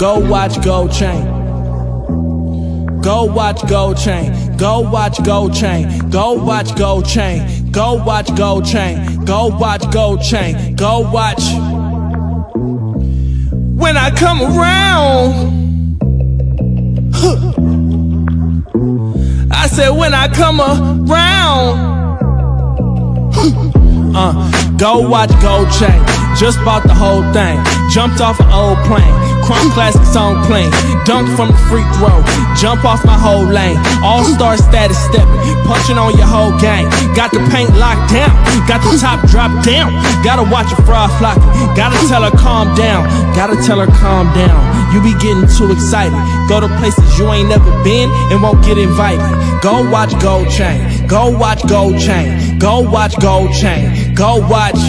Go watch Gold Chain. Go watch Gold Chain. Go watch Gold Chain. Go watch Gold Chain. Go watch Gold Chain. Go watch Gold Chain. Go watch. When I come around, I said when I come around. Go watch Gold Chain. Just bought the whole thing. Jumped off an old plane. Crunk classics on plane. Dunked from the free throw. Jump off my whole lane. All-star status stepping. Punching on your whole gang. Got the paint locked down. Got the top drop down. Gotta watch a fraud flocking. Gotta tell her calm down. Gotta tell her calm down. You be getting too excited. Go to places you ain't never been and won't get invited. Go watch Gold Chain. Go watch Gold Chain. Go watch Gold Chain. Go watch.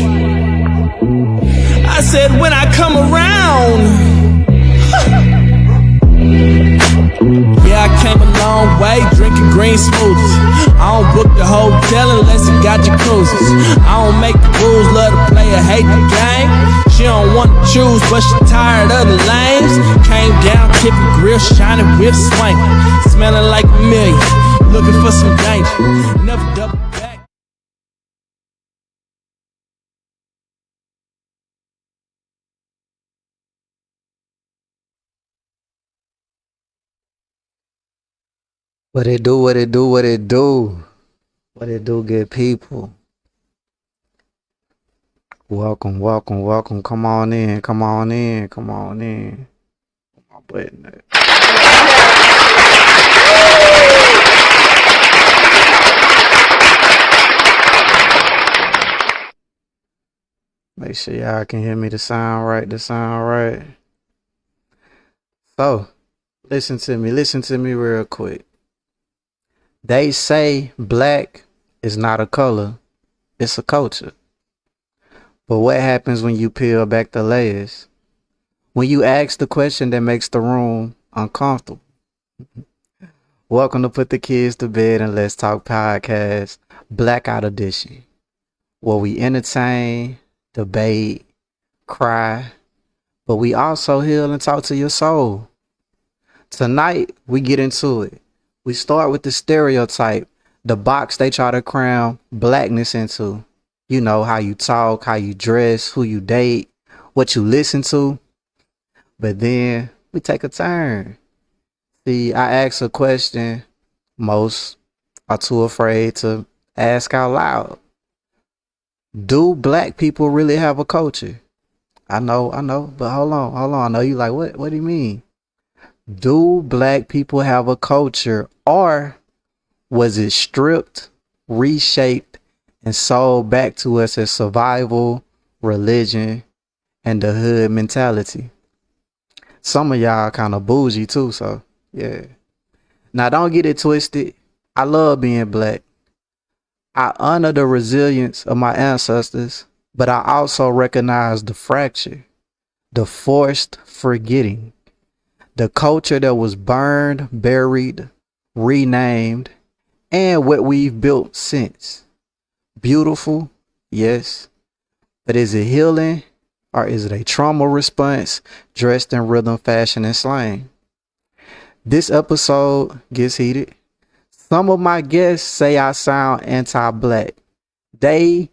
I said when I come around. Yeah, I came a long way drinking green smoothies. I don't book the hotel unless it got jacuzzis. I don't make the rules, love the player, hate the game. She don't want to choose, but she tired of the lames. Came down, tipping grill, shining whip swinging. Smelling like a million, looking for some danger. Never double back. What it do, what it do, what it do. What it do, good people. Welcome, welcome, welcome. Come on in, come on in, come on in. Put my button there. Make sure y'all can hear me. The sound right. So, listen to me real quick. They say black is not a color, it's a culture. But what happens when you peel back the layers? When you ask the question that makes the room uncomfortable. Welcome to Put the Kids to Bed and Let's Talk Podcast, Blackout Edition, where we entertain, debate, cry, but we also heal and talk to your soul. Tonight, we get into it. We start with the stereotype, the box they try to cram blackness into. You know, how you talk, how you dress, who you date, what you listen to. But then we take a turn. See, I ask a question most are too afraid to ask out loud. Do black people really have a culture? I know, but hold on. I know you like, what do you mean? Do black people have a culture, or was it stripped, reshaped, and sold back to us as survival, religion, and the hood mentality? Some of y'all kind of bougie too, so yeah. Now don't get it twisted. I love being black. I honor the resilience of my ancestors, but I also recognize the fracture, the forced forgetting. The culture that was burned, buried, renamed, and what we've built since. Beautiful, yes. But is it healing, or is it a trauma response dressed in rhythm, fashion, and slang? This episode gets heated. Some of my guests say I sound anti-black. They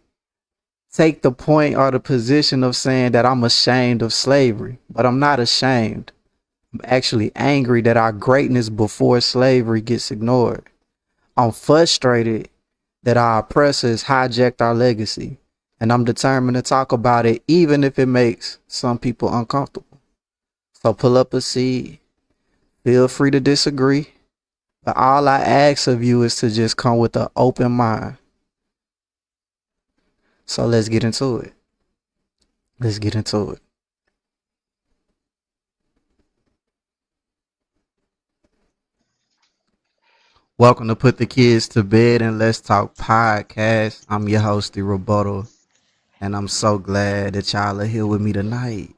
take the point or the position of saying that I'm ashamed of slavery, but I'm not ashamed. I'm actually angry that our greatness before slavery gets ignored. I'm frustrated that our oppressors hijacked our legacy, and I'm determined to talk about it even if it makes some people uncomfortable. So pull up a seat, feel free to disagree, but all I ask of you is to just come with an open mind. So let's get into it. Welcome to Put the Kids to Bed and Let's Talk Podcast. I'm your host, The Rebuttal, and I'm so glad that y'all are here with me tonight.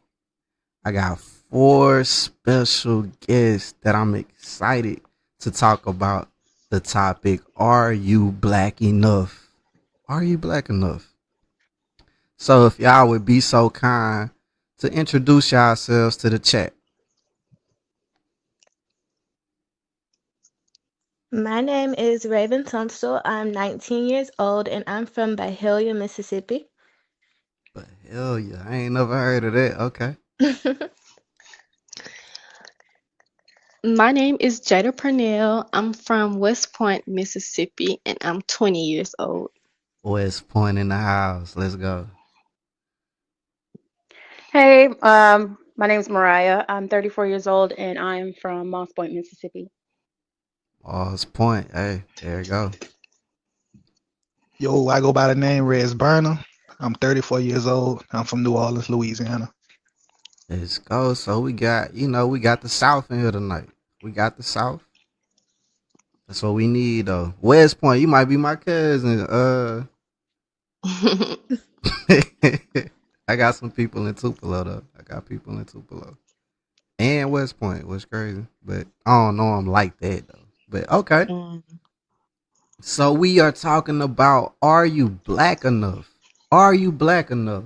I got 4 special guests that I'm excited to talk about the topic, are you black enough? Are you black enough? So if y'all would be so kind to introduce yourselves to the chat. My name is Raven Tunstall. I'm 19 years old and I'm from Byhalia, Mississippi. But hell yeah, I ain't never heard of that. Okay. My name is Jada Purnell. I'm from West Point, Mississippi, and I'm 20 years old. West Point in the house. Let's go. Hey, my name's Mariah. I'm 34 years old and I'm from Moss Point, Mississippi. West Point. Hey, there you go. Yo, I go by the name Rez Burner. I'm 34 years old. I'm from New Orleans, Louisiana. Let's go. So we got the South in here tonight. We got the South. That's what we need though. West Point, you might be my cousin. I got some people in Tupelo though. I got people in Tupelo and West Point, which crazy, but I don't know them like that though. But okay, Mm. so we are talking about: Are you black enough? Are you black enough?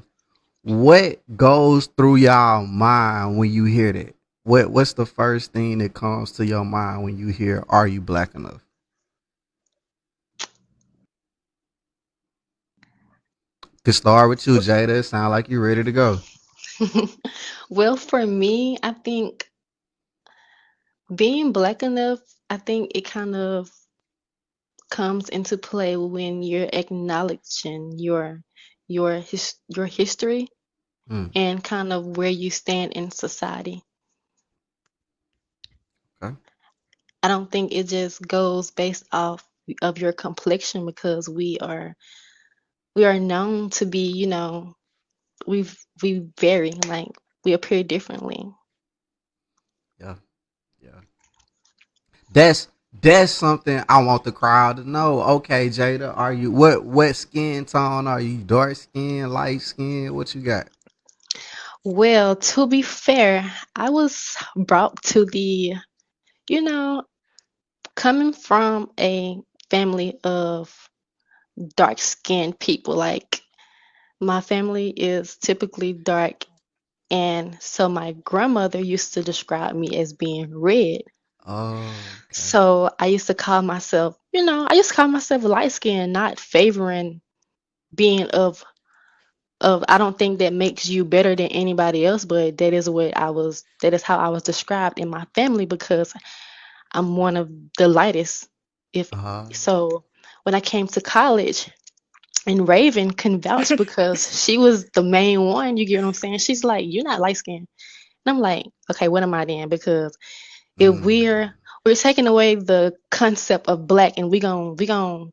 What goes through y'all mind when you hear that? What's the first thing that comes to your mind when you hear "Are you black enough"? Could start with you, Jada. Sound like you ready to go. Well, for me, I think being black enough, I think it kind of comes into play when you're acknowledging your history Mm, and kind of where you stand in society. okay. I don't think it just goes based off of your complexion because we are known to be, we vary, like we appear differently. Yeah, yeah. That's something I want the crowd to know. Okay, Jada, are you what skin tone are you? Dark skin, light skin? What you got? Well, to be fair, I was brought to you know, coming from a family of dark skinned people, like my family is typically dark, and so my grandmother used to describe me as being red. Oh, okay. So I used to call myself, I used to call myself light skinned, not favoring being of I don't think that makes you better than anybody else, but that is how I was described in my family because I'm one of the lightest. If Uh, so when I came to college and Raven can vouch because she was the main one, you get what I'm saying? She's like, "You're not light skinned." And I'm like, okay, what am I then? Because if mm, we're taking away the concept of black and we gon'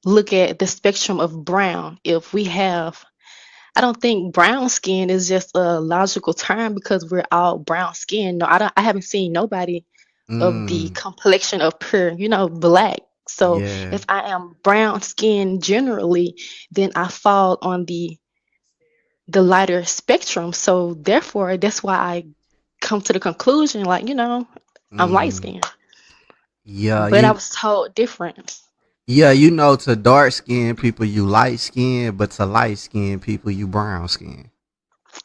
look at the spectrum of brown. If we have I don't think brown skin is just a logical term because we're all brown skin. No, I haven't seen nobody of the mm, complexion of pure, black. So yeah. if I am brown skin generally, then I fall on the lighter spectrum. So therefore, that's why I come to the conclusion, like, I'm light Mm, skinned. yeah, But I was told different. to dark skin people you light skin, but to light skin people you brown skin.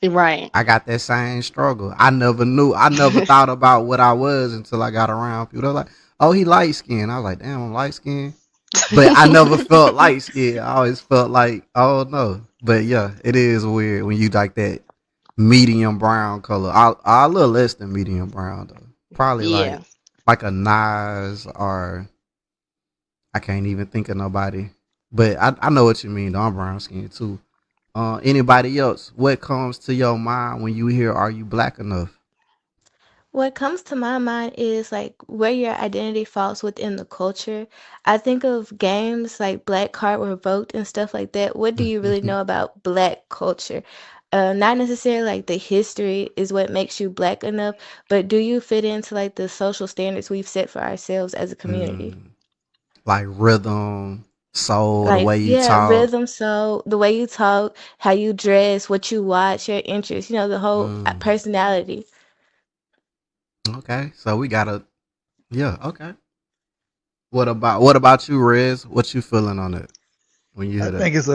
Right. I got that same struggle. I never knew. I never thought about what I was until I got around people. They're like, "Oh, he light skinned." I was like, "Damn, I'm light skinned." But I never felt light skinned. I always felt like, "Oh no." But yeah, it is weird when you like that medium brown color. I a little less than medium brown though. Probably Yeah. like a Nas or I can't even think of nobody. But I know what you mean. Though. I'm brown skinned too. Anybody else? What comes to your mind when you hear "Are you black enough"? What comes to my mind is like where your identity falls within the culture. I think of games like Black Card Revoked and stuff like that. What do you really know about black culture? Not necessarily like the history is what makes you black enough, but do you fit into like the social standards we've set for ourselves as a community? Mm, like rhythm, soul, the Like, way you yeah, talk. rhythm, so the way you talk, how you dress, what you watch, your interests, the whole Mm, personality. okay, so we gotta. Yeah, okay. What about you, Rez? What you feeling on it when you I hear that? think it's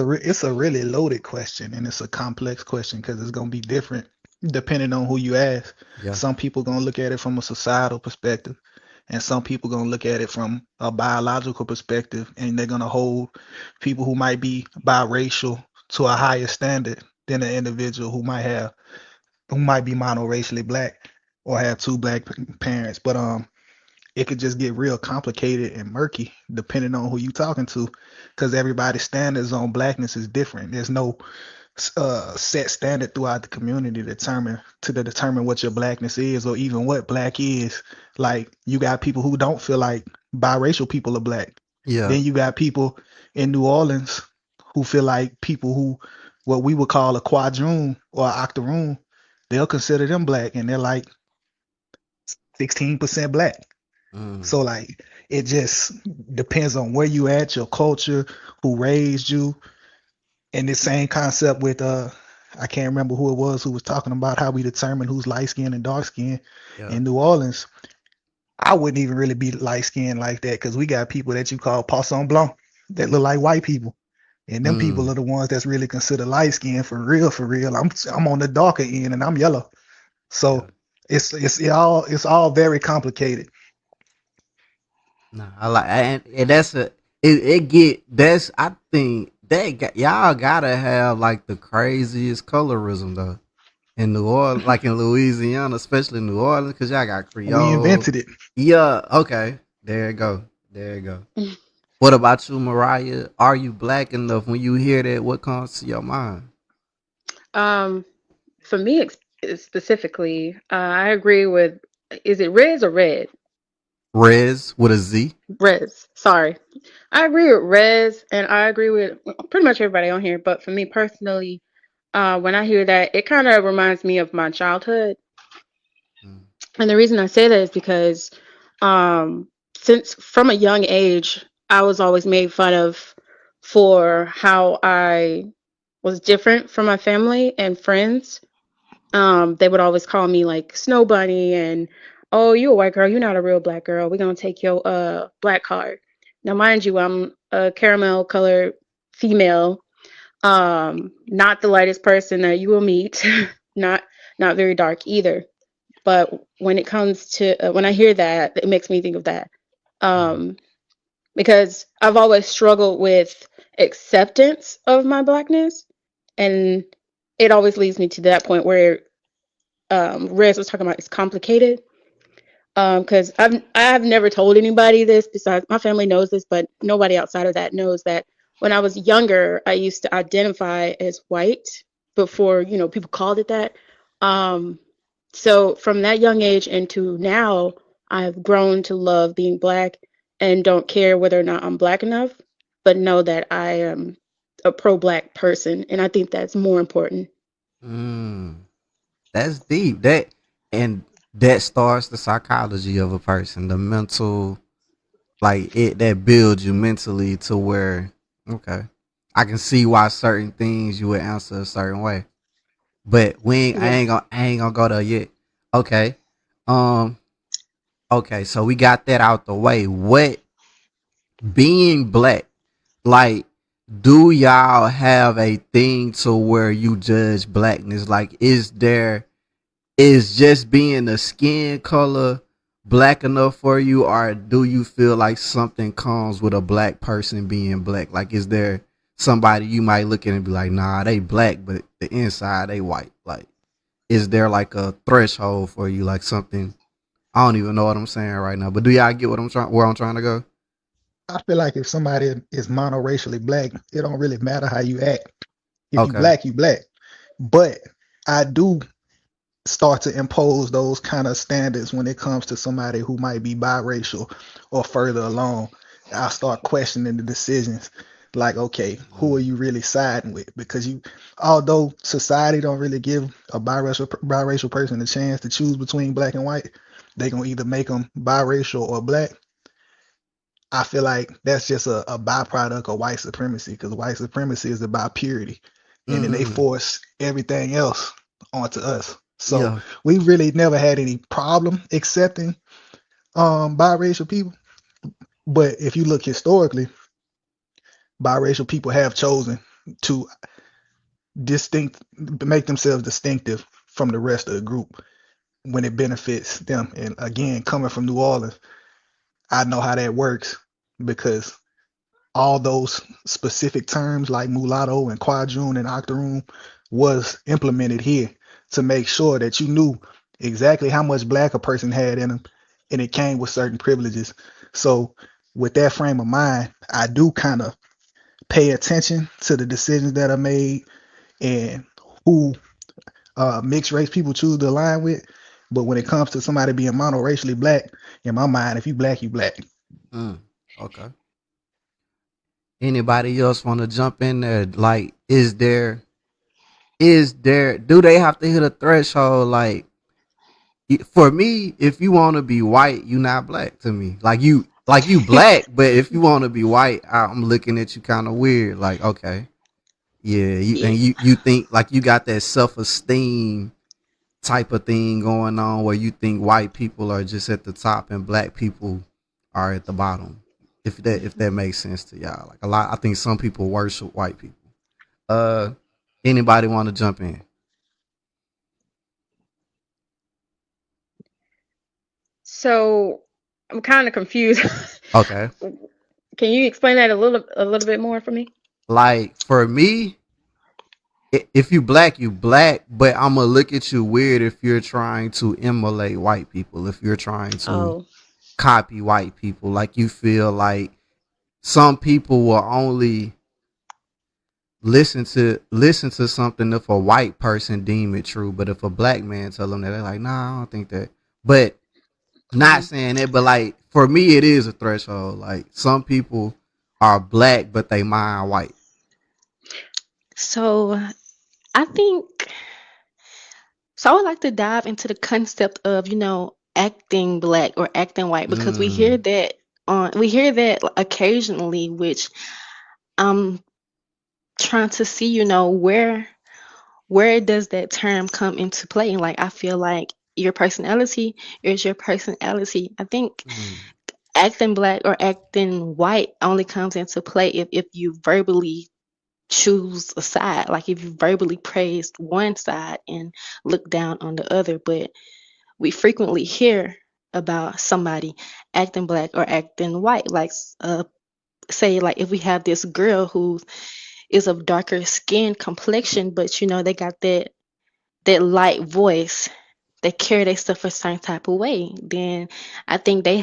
a really loaded question and it's a complex question because it's gonna be different depending on who you ask. Yeah. Some people gonna look at it from a societal perspective. And some people gonna look at it from a biological perspective, and they're gonna hold people who might be biracial to a higher standard than an individual who might be monoracially black or have two black parents. But it could just get real complicated and murky depending on who you talking to, because everybody's standards on blackness is different. There's no set standard throughout the community to determine what your blackness is or even what black is. Like, you got people who don't feel like biracial people are black. Yeah. Then you got people in New Orleans who feel like people who what we would call a quadroon or an octoroon, they'll consider them black, and they're like 16% black. Mm. So like, it just depends on where you at, your culture, who raised you. And the same concept with I can't remember who it was who was talking about how we determine who's light skinned and dark skinned Yeah. in New Orleans. I wouldn't even really be light skinned like that, because we got people that you call poisson blanc that look like white people. And them people are the ones that's really considered light skinned for real, for real. I'm on the darker end and I'm yellow. So it's all very complicated. No, I like, and that's it get that's I think y'all gotta have like the craziest colorism though in New Orleans, like in Louisiana, especially New Orleans, because y'all got We Creole. invented it. Yeah, okay, there you go, there you go. What about you, Mariah? Are you black enough? When you hear that, what comes to your mind? For me specifically, I agree with, is it Riz or Red? Rez with a Z. Rez, sorry. I agree with Rez, and I agree with pretty much everybody on here. But for me personally, when I hear that, it kind of reminds me of my childhood. And the reason I say that is because since from a young age, I was always made fun of for how I was different from my family and friends. They would always call me like Snow Bunny and, oh, you a white girl, you're not a real black girl. We're gonna take your black card. Now, mind you, I'm a caramel colored female, not the lightest person that you will meet, not very dark either. But when it comes to when I hear that, it makes me think of that. Because I've always struggled with acceptance of my blackness, and it always leads me to that point where Rez was talking about it's complicated. Because I've never told anybody this, besides my family knows this, but nobody outside of that knows that when I was younger, I used to identify as white before, people called it that. So from that young age into now, I've grown to love being black and don't care whether or not I'm black enough, but know that I am a pro-black person, and I think that's more important. That's deep. That starts the psychology of a person, the mental, like it that builds you mentally to where, okay, I can see why certain things you would answer a certain way. But I ain't gonna go there yet. Okay. Um okay, so we got that out the way. What being black, like, do y'all have a thing to where you judge blackness? Like, is just being the skin color black enough for you, or do you feel like something comes with a black person being black? Like, is there somebody you might look at and be like, nah, they black, but the inside they white? Like, is there like a threshold for you, like something? I don't even know what I'm saying right now, but do y'all get where I'm trying to go? I feel like if somebody is monoracially black, it don't really matter how you act. If you Okay. black, you black. But I do start to impose those kind of standards when it comes to somebody who might be biracial or further along. I start questioning the decisions. Like, okay, who are you really siding with? Because although society don't really give a biracial person a chance to choose between black and white, they gonna either make them biracial or black. I feel like that's just a byproduct of white supremacy, because white supremacy is about purity, and then they force everything else onto us. So Yeah. we really never had any problem accepting biracial people. But if you look historically, biracial people have chosen to make themselves distinctive from the rest of the group when it benefits them. And again, coming from New Orleans, I know how that works because all those specific terms like mulatto and quadroon and octoroon was implemented here to make sure that you knew exactly how much black a person had in them, and it came with certain privileges. So with that frame of mind, I do kind of pay attention to the decisions that are made and who mixed race people choose to align with. But when it comes to somebody being monoracially black, in my mind, if you black, you black. Mm, okay. Anybody else want to jump in there? Like, is there do they have to hit a threshold? Like, for me, if you want to be white, you not black to me. Like you black, but if you want to be white, I'm looking at you kind of weird. Like, okay, yeah, Yeah. you think like you got that self esteem type of thing going on where you think white people are just at the top and black people are at the bottom. If that makes sense to y'all, like a lot, I think some people worship white people. Uh, anybody want to jump in? So I'm kind of confused. Okay, Can you explain that a little bit more for me? like for me, if you black, you black, but I'm gonna look at you weird if you're trying to emulate white people. If you're trying to Oh, copy white people, like you feel like some people will only listen to something if a white person deem it true, but if a black man tell them that, they're like, nah, I don't think that. But not mhm. saying that, but like for me, it is a threshold. Like some people are black, but they mind white. So I think so. I would like to dive into the concept of, acting black or acting white because Mm, we hear that occasionally, which I'm trying to see, where does that term come into play? Like I feel like your personality is your personality. I think mm, acting black or acting white only comes into play if you verbally choose a side, like if you verbally praised one side and look down on the other. But we frequently hear about somebody acting black or acting white, like say like if we have this girl who is of darker skin complexion, but they got that light voice, they carry their stuff a certain type of way, then I think they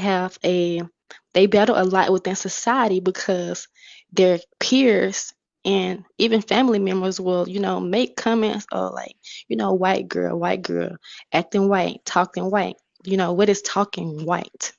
battle a lot within society because their peers and even family members will, make comments or like, white girl, acting white, talking white. What is talking white?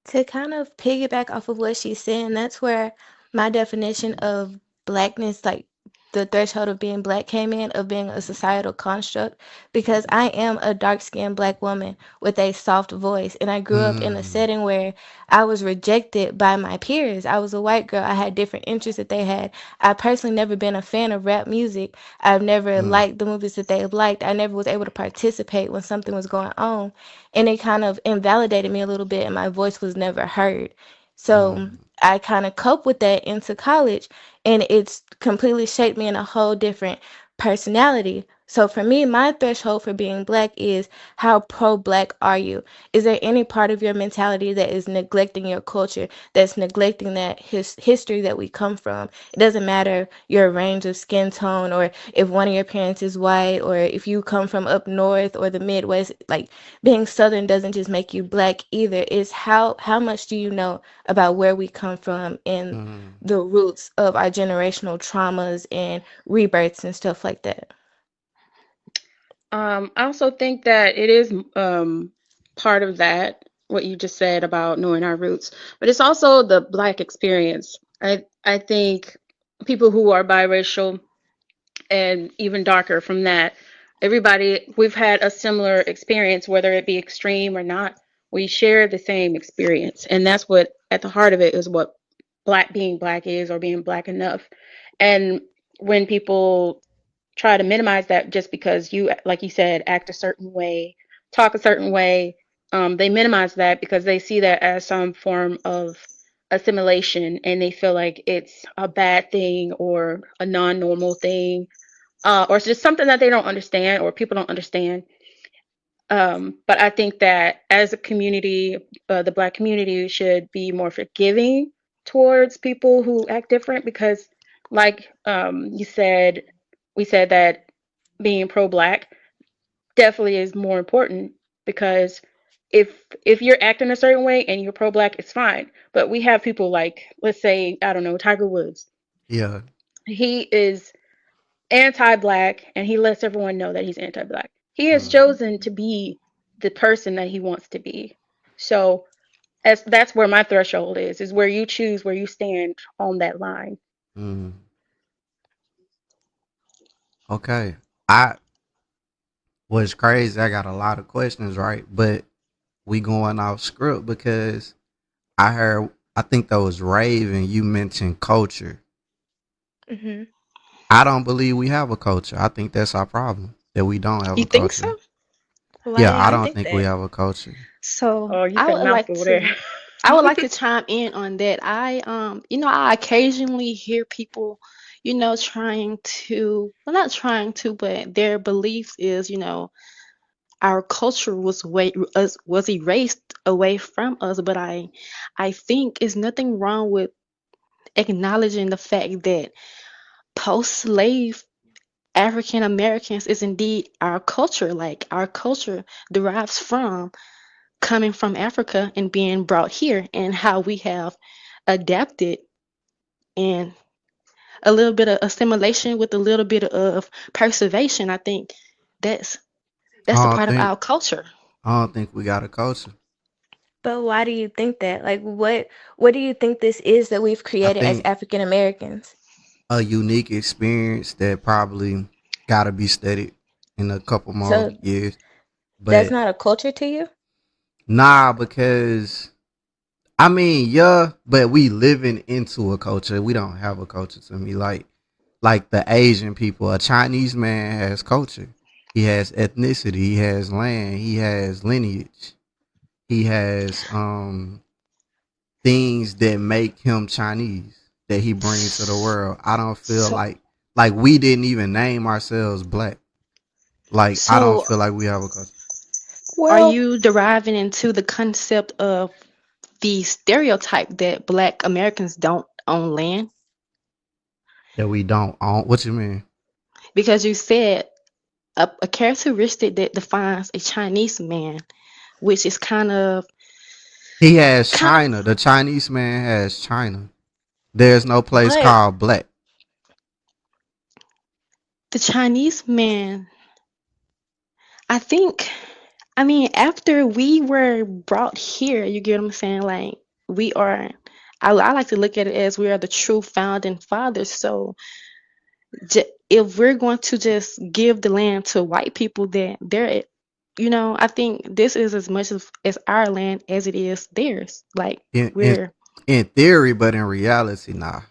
To kind of piggyback off of what she's saying, that's where my definition of blackness, like the threshold of being black, came in, of being a societal construct, because I am a dark-skinned black woman with a soft voice, and I grew up in a mm, setting where I was rejected by my peers. I was a white girl. I had different interests that they had. I personally never been a fan of rap music. I've never mm, liked the movies that they liked. I never was able to participate when something was going on, and it kind of invalidated me a little bit, and my voice was never heard. So mm, I kind of cope with that into college, and it's completely shaped me in a whole different personality. So for me, my threshold for being black is, how pro black are you? Is there any part of your mentality that is neglecting your culture, that's neglecting that history that we come from? It doesn't matter your range of skin tone, or if one of your parents is white, or if you come from up north or the Midwest. Like, being Southern doesn't just make you black either. It's how much do you know about where we come from and mm. the roots of our generational traumas and rebirths and stuff like that. I also think that it is part of that, what you just said about knowing our roots, but it's also the Black experience. I think people who are biracial and even darker from that, everybody, we've had a similar experience, whether it be extreme or not. We share the same experience, and that's what at the heart of it is what black is, or being black enough. And when people try to minimize that just because you, like you said, act a certain way, talk a certain way, they minimize that because they see that as some form of assimilation, and they feel like it's a bad thing or a non-normal thing, or it's just something that they don't understand or people don't understand. But I think that as a community, the Black community should be more forgiving towards people who act different because, like you said, we said that being pro-Black definitely is more important because if you're acting a certain way and you're pro-Black, it's fine. But we have people like, let's say, I don't know, Tiger Woods. Yeah. He is anti-Black and he lets everyone know that he's anti-Black. He has Mm, chosen to be the person that he wants to be. So that's where my threshold is where you choose where you stand on that line. mm. Okay. I was crazy. I got a lot of questions, right? But we going off script because I heard. I think that was Raven. You mentioned culture. Hmm. I don't believe we have a culture. I think that's our problem that we don't have You a think culture. so? Why Yeah, do I you don't think think we that? have a culture. So Oh, you I said a would like mouthful there. to chime in on that. I occasionally hear people, trying to, well, not trying to, but their beliefs is, our culture was erased away from us. But I think it's nothing wrong with acknowledging the fact that post-slave African Americans is indeed our culture. Like our culture derives from coming from Africa and being brought here, and how we have adapted, and a little bit of assimilation with a little bit of preservation. I think that's I that's a don't part of think. our culture. I don't think we got a culture. But why do you think that? Like, what do you think this is that we've I created as think African Americans? a unique experience that probably got to be studied in a couple more So years. that's But not a culture to you? nah, because I mean, yeah, but we living into a culture. We don't have a culture to me. Like the Asian people, a Chinese man has culture. He has ethnicity. He has land. He has lineage. He has things that make him Chinese that he brings to the world. I don't feel So, like we didn't even name ourselves black. Like I don't so feel like we have a culture are Well, you deriving into the concept of the stereotype that Black Americans don't own land? that we don't own. What you mean? Because you said a characteristic that defines a Chinese man, which is He has kind China. The Chinese man has China. There's no place but called black. the Chinese man. I think, I mean, after we were brought here, you get what I'm saying? Like, we are, I like to look at it as we are the true founding fathers. So, if we're going to just give the land to white people, then I think this is as much as our land as it is theirs. Like, In in, we're, in theory, but in reality, nah.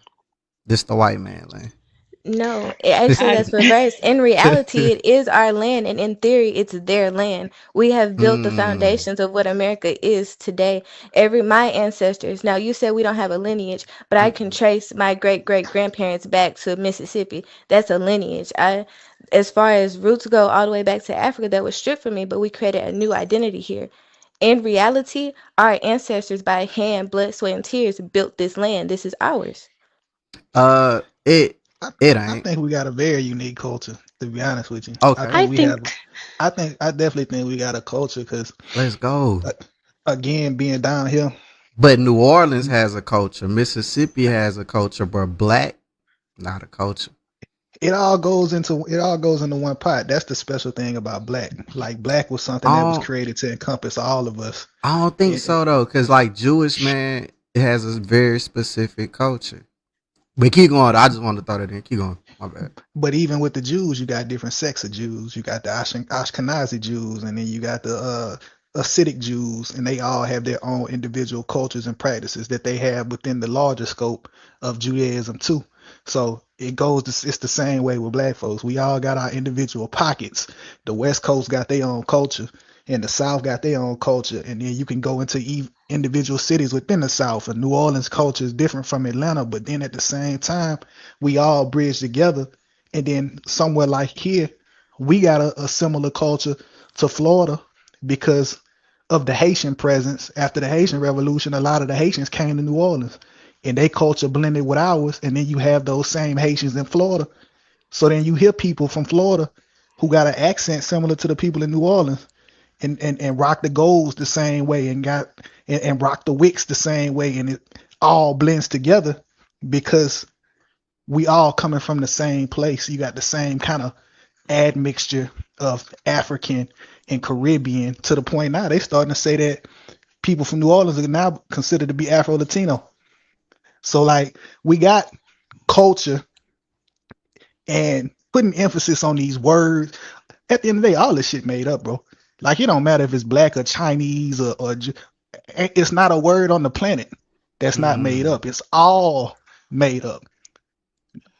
This the white man land. no, actually, I, that's reverse. In reality, it is our land, and in theory, it's their land. We have built the mm, foundations of what America is today. My ancestors. Now, you said we don't have a lineage, but I can mm-mm. trace my great great grandparents back to Mississippi. That's a lineage. As far as roots go, all the way back to Africa, that was stripped from me, but we created a new identity here. In reality, our ancestors, by hand, blood, sweat, and tears, built this land. This is ours. Uh, it I, it I ain't think we got a very unique culture, to be honest with you. I okay. think I we think have, I definitely think we got a culture because, Let's go. uh, again, being down here, But New Orleans has a culture. Mississippi has a culture, but black not a culture. it all goes into one pot. That's the special thing about black. Like black was something that was I created to encompass all of us. I don't think It, so though, cause like Jewish man it has a very specific culture. But keep going. I just wanted to throw that in. Keep going. My bad. but even with the Jews, you got different sects of Jews. You got the Ashkenazi Jews, and then you got the Hasidic Jews, and they all have their own individual cultures and practices that they have within the larger scope of Judaism too. So it's the same way with black folks. We all got our individual pockets. The West Coast got their own culture, and the South got their own culture. And then you can go into individual cities within the South. And New Orleans culture is different from Atlanta, but then at the same time, we all bridge together. And then somewhere like here, we got a similar culture to Florida because of the Haitian presence. After the Haitian Revolution, a lot of the Haitians came to New Orleans, and their culture blended with ours. And then you have those same Haitians in Florida. So then you hear people from Florida who got an accent similar to the people in New Orleans, and rock the golds the same way, and rock the wicks the same way, and it all blends together because we all coming from the same place. You got the same kind of admixture of African and Caribbean, to the point now they starting to say that people from New Orleans are now considered to be Afro Latino. So like we got culture and putting emphasis on these words. At the end of the day, all this shit made up, bro. Like it don't matter if it's black or Chinese or it's not a word on the planet that's not made Mm. up. It's all made up.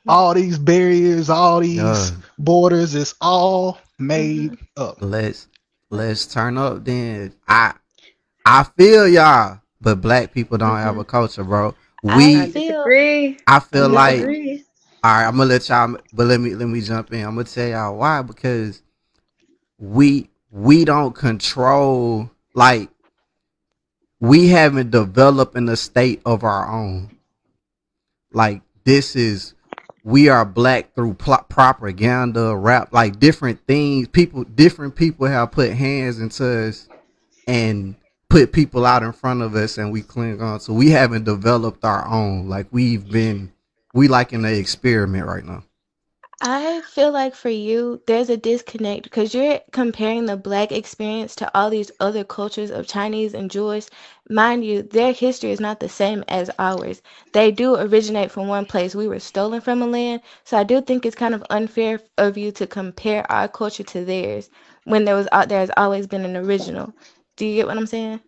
All these barriers, all Yeah. these borders, it's all Mhm. made up. Let's turn up then. I feel y'all, but black people don't have a Mhm. culture, bro. I We I feel disagree. I I feel no. like disagree. all right, I'm gonna let y'all, but let me jump in. I'm gonna tell y'all why, because we don't control, like we haven't developed in a state of our own. Like this is, we are black through propaganda, rap, like different things. Different people have put hands into us and put people out in front of us, and we cling on. So we haven't developed our own. Like we like in the experiment right now. I feel like for you, there's a disconnect because you're comparing the black experience to all these other cultures of Chinese and Jewish. Mind you, their history is not the same as ours. They do originate from one place. We were stolen from a land. So I do think it's kind of unfair of you to compare our culture to theirs when there's always been an original. Do you get what I'm saying?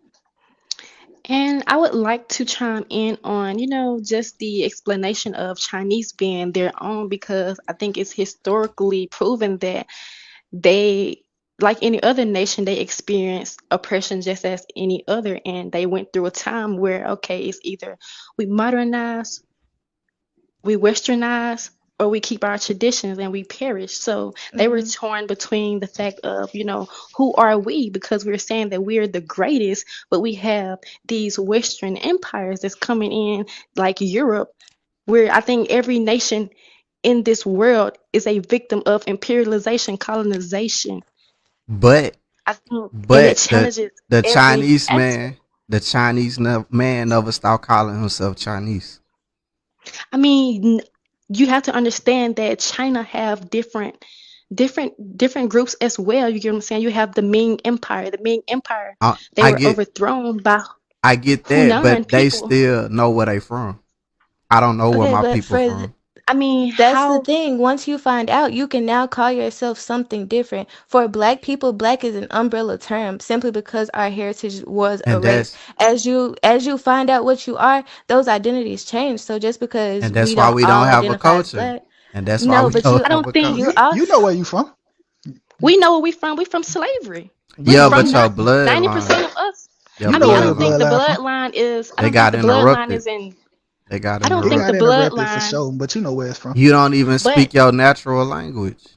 And I would like to chime in on, just the explanation of Chinese being their own, because I think it's historically proven that they, like any other nation, they experience oppression just as any other. And they went through a time where, okay, it's either we modernize, we westernize, or we keep our traditions and we perish. So they were Hmm. torn between the fact of, who are we? Because we're saying that we're the greatest, but we have these Western empires that's coming in, like Europe, where I think every nation in this world is a victim of imperialization, colonization. But I think, and it but challenges the every Chinese aspect. man, man never stopped calling himself Chinese. I mean, you have to understand that China have different groups as well. You get what I'm saying? You have the Ming Empire. The Ming Empire, I, they I were get overthrown by I get that, Hunan but they people. still know where they from. I don't know where Okay, my but people for from. I mean, that's the how? thing. Once you find out, you can now call yourself something different. For black people, black is an umbrella term simply because our heritage was And erased. that's As you find out what you are, those identities change. So just because and we that's why don't we don't all have a identify as culture. black, And that's why no, we but don't you I have don't a think you culture. You know also where you from. we know where we from. We from slavery. We Yeah, know where but From you your from. 90% bloodline, of us. your You I know mean, I where your don't think bloodline, the bloodline from. bloodline is. I they don't think got the bloodline interrupted. is in. They got I don't It think the got interrupted. interrupted for bloodline. sure, but you know where it's from. You don't even But speak your natural language.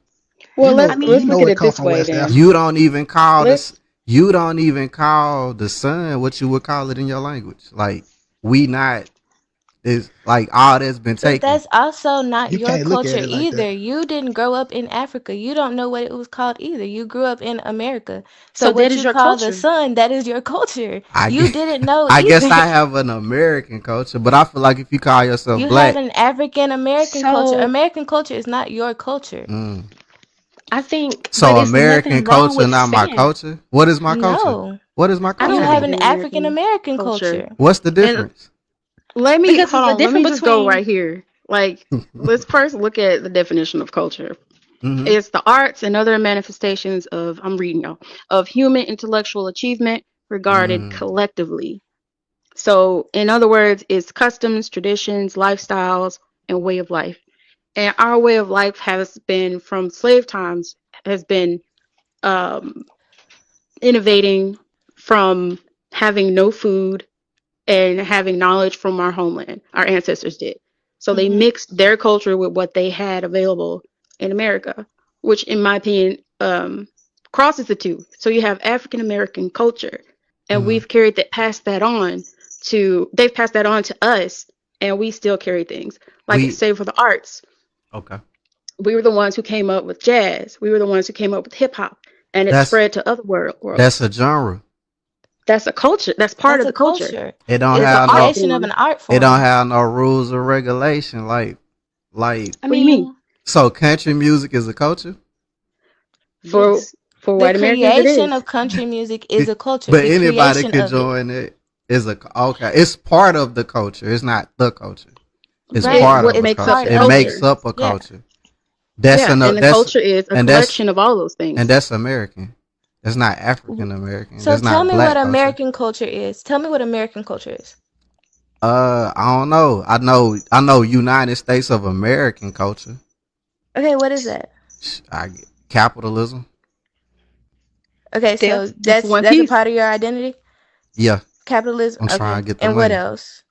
You Well, I know, let's you mean, look know at it it come this from way West then. Africa. You don't even call this. Let's You don't even call the sun what you would call it in your language. Like we not is like all that's been but taken. that's also not You your can't look at culture it like that. either. You didn't grow up in Africa. You don't know what it was called either. You grew up in America. So so that what is you your call the culture. sun, that is your culture. I You guess, didn't know I guess either. I have an American culture, but I feel like if you call yourself You have black, an African American culture. So American culture is not your culture. mm, I think, but so it's American nothing wrong culture with not my saying. culture. What is my culture? No. What is my I You you don't culture have have think then? an an African American American culture. culture. What's the And difference? hold because it's the on, let me difference just go between. right here. Like, let's first look at the definition of culture. Mm-hmm. It's the arts and other manifestations of, I'm reading y'all, of human intellectual achievement regarded Mm. collectively. So, in other words, it's customs, traditions, lifestyles, and way of life. And our way of life has been from slave times, has been um, innovating from having no food and having knowledge from our homeland. Our ancestors did. So they Hmm. mixed their culture with what they had available in America, which, in my opinion, crosses the two. So you have African American culture, and Mm. we've they've passed that on to us, and we still carry things. Like, We say for the arts, okay. we were the ones who came up with jazz. We were the ones who came up with hip hop, and it That's spread to other that's worlds. a genre. That's a culture. That's part That's of a the culture. culture. It don't It's It's the an have art no creation of form. an art it don't form. have no rules or regulation. Like I What do you mean? mean, so country music is a culture. For yes. for The white Americans, it creation is. of country music is a culture. But The anybody creation could of it. join it. Is a okay. It's part of the culture. It's not the culture. It's Right. It's part what of a It's makes up culture. part the It of makes it. culture. up a Yeah. culture. That's Yeah, and the that's culture is a and that's collection of all those and things. that's American. That's not African American. So That's tell not me what black culture. American culture is. Tell me what American culture is. I don't know. I know United States of American culture. Okay, what is that? I get capitalism. Okay, so That's one that's a piece. part of your identity? Yeah, Capitalism. I'm trying Okay. to get the And what money. else?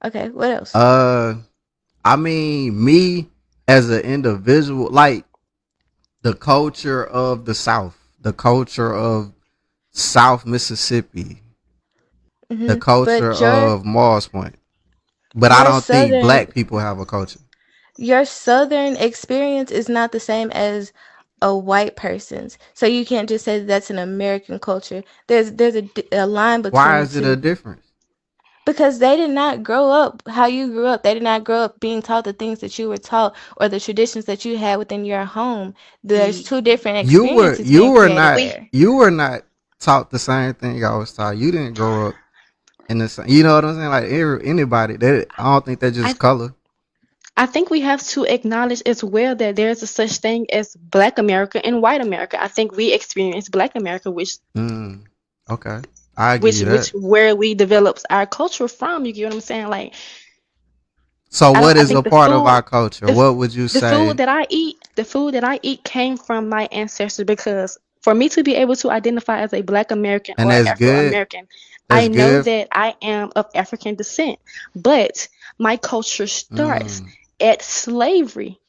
Okay, what else? Uh, I mean, me as an individual, like the culture of the South, the culture of South Mississippi, the culture But your of Mars Point. But I your don't think southern black people have a culture. your southern experience is not the same as a white person's. So you can't just say that's an American culture. There's a line between Why the is it a two. difference? Because they did not grow up how you grew up. They did not grow up being taught the things that you were taught or the traditions that you had within your home. There's We two different You were experiences you being were created not We there. you were not taught the same thing I was taught. You didn't grow up in the same. You know what I'm saying? Like anybody, I don't think that's I just color. I think we have to acknowledge as well that there's a such thing as Black America and White America. I think we experience Black America, Mm, okay, I give you which that. where we develops our culture from. You get what I'm saying? Like So I don't. what I is a think the part of food, our culture? the f- What would you the food say? that I eat, came from my ancestors because for me to be able to identify as a Black American And or that's Afro good. American, I That's know good. that I am of African descent, but my culture starts Mm. at slavery.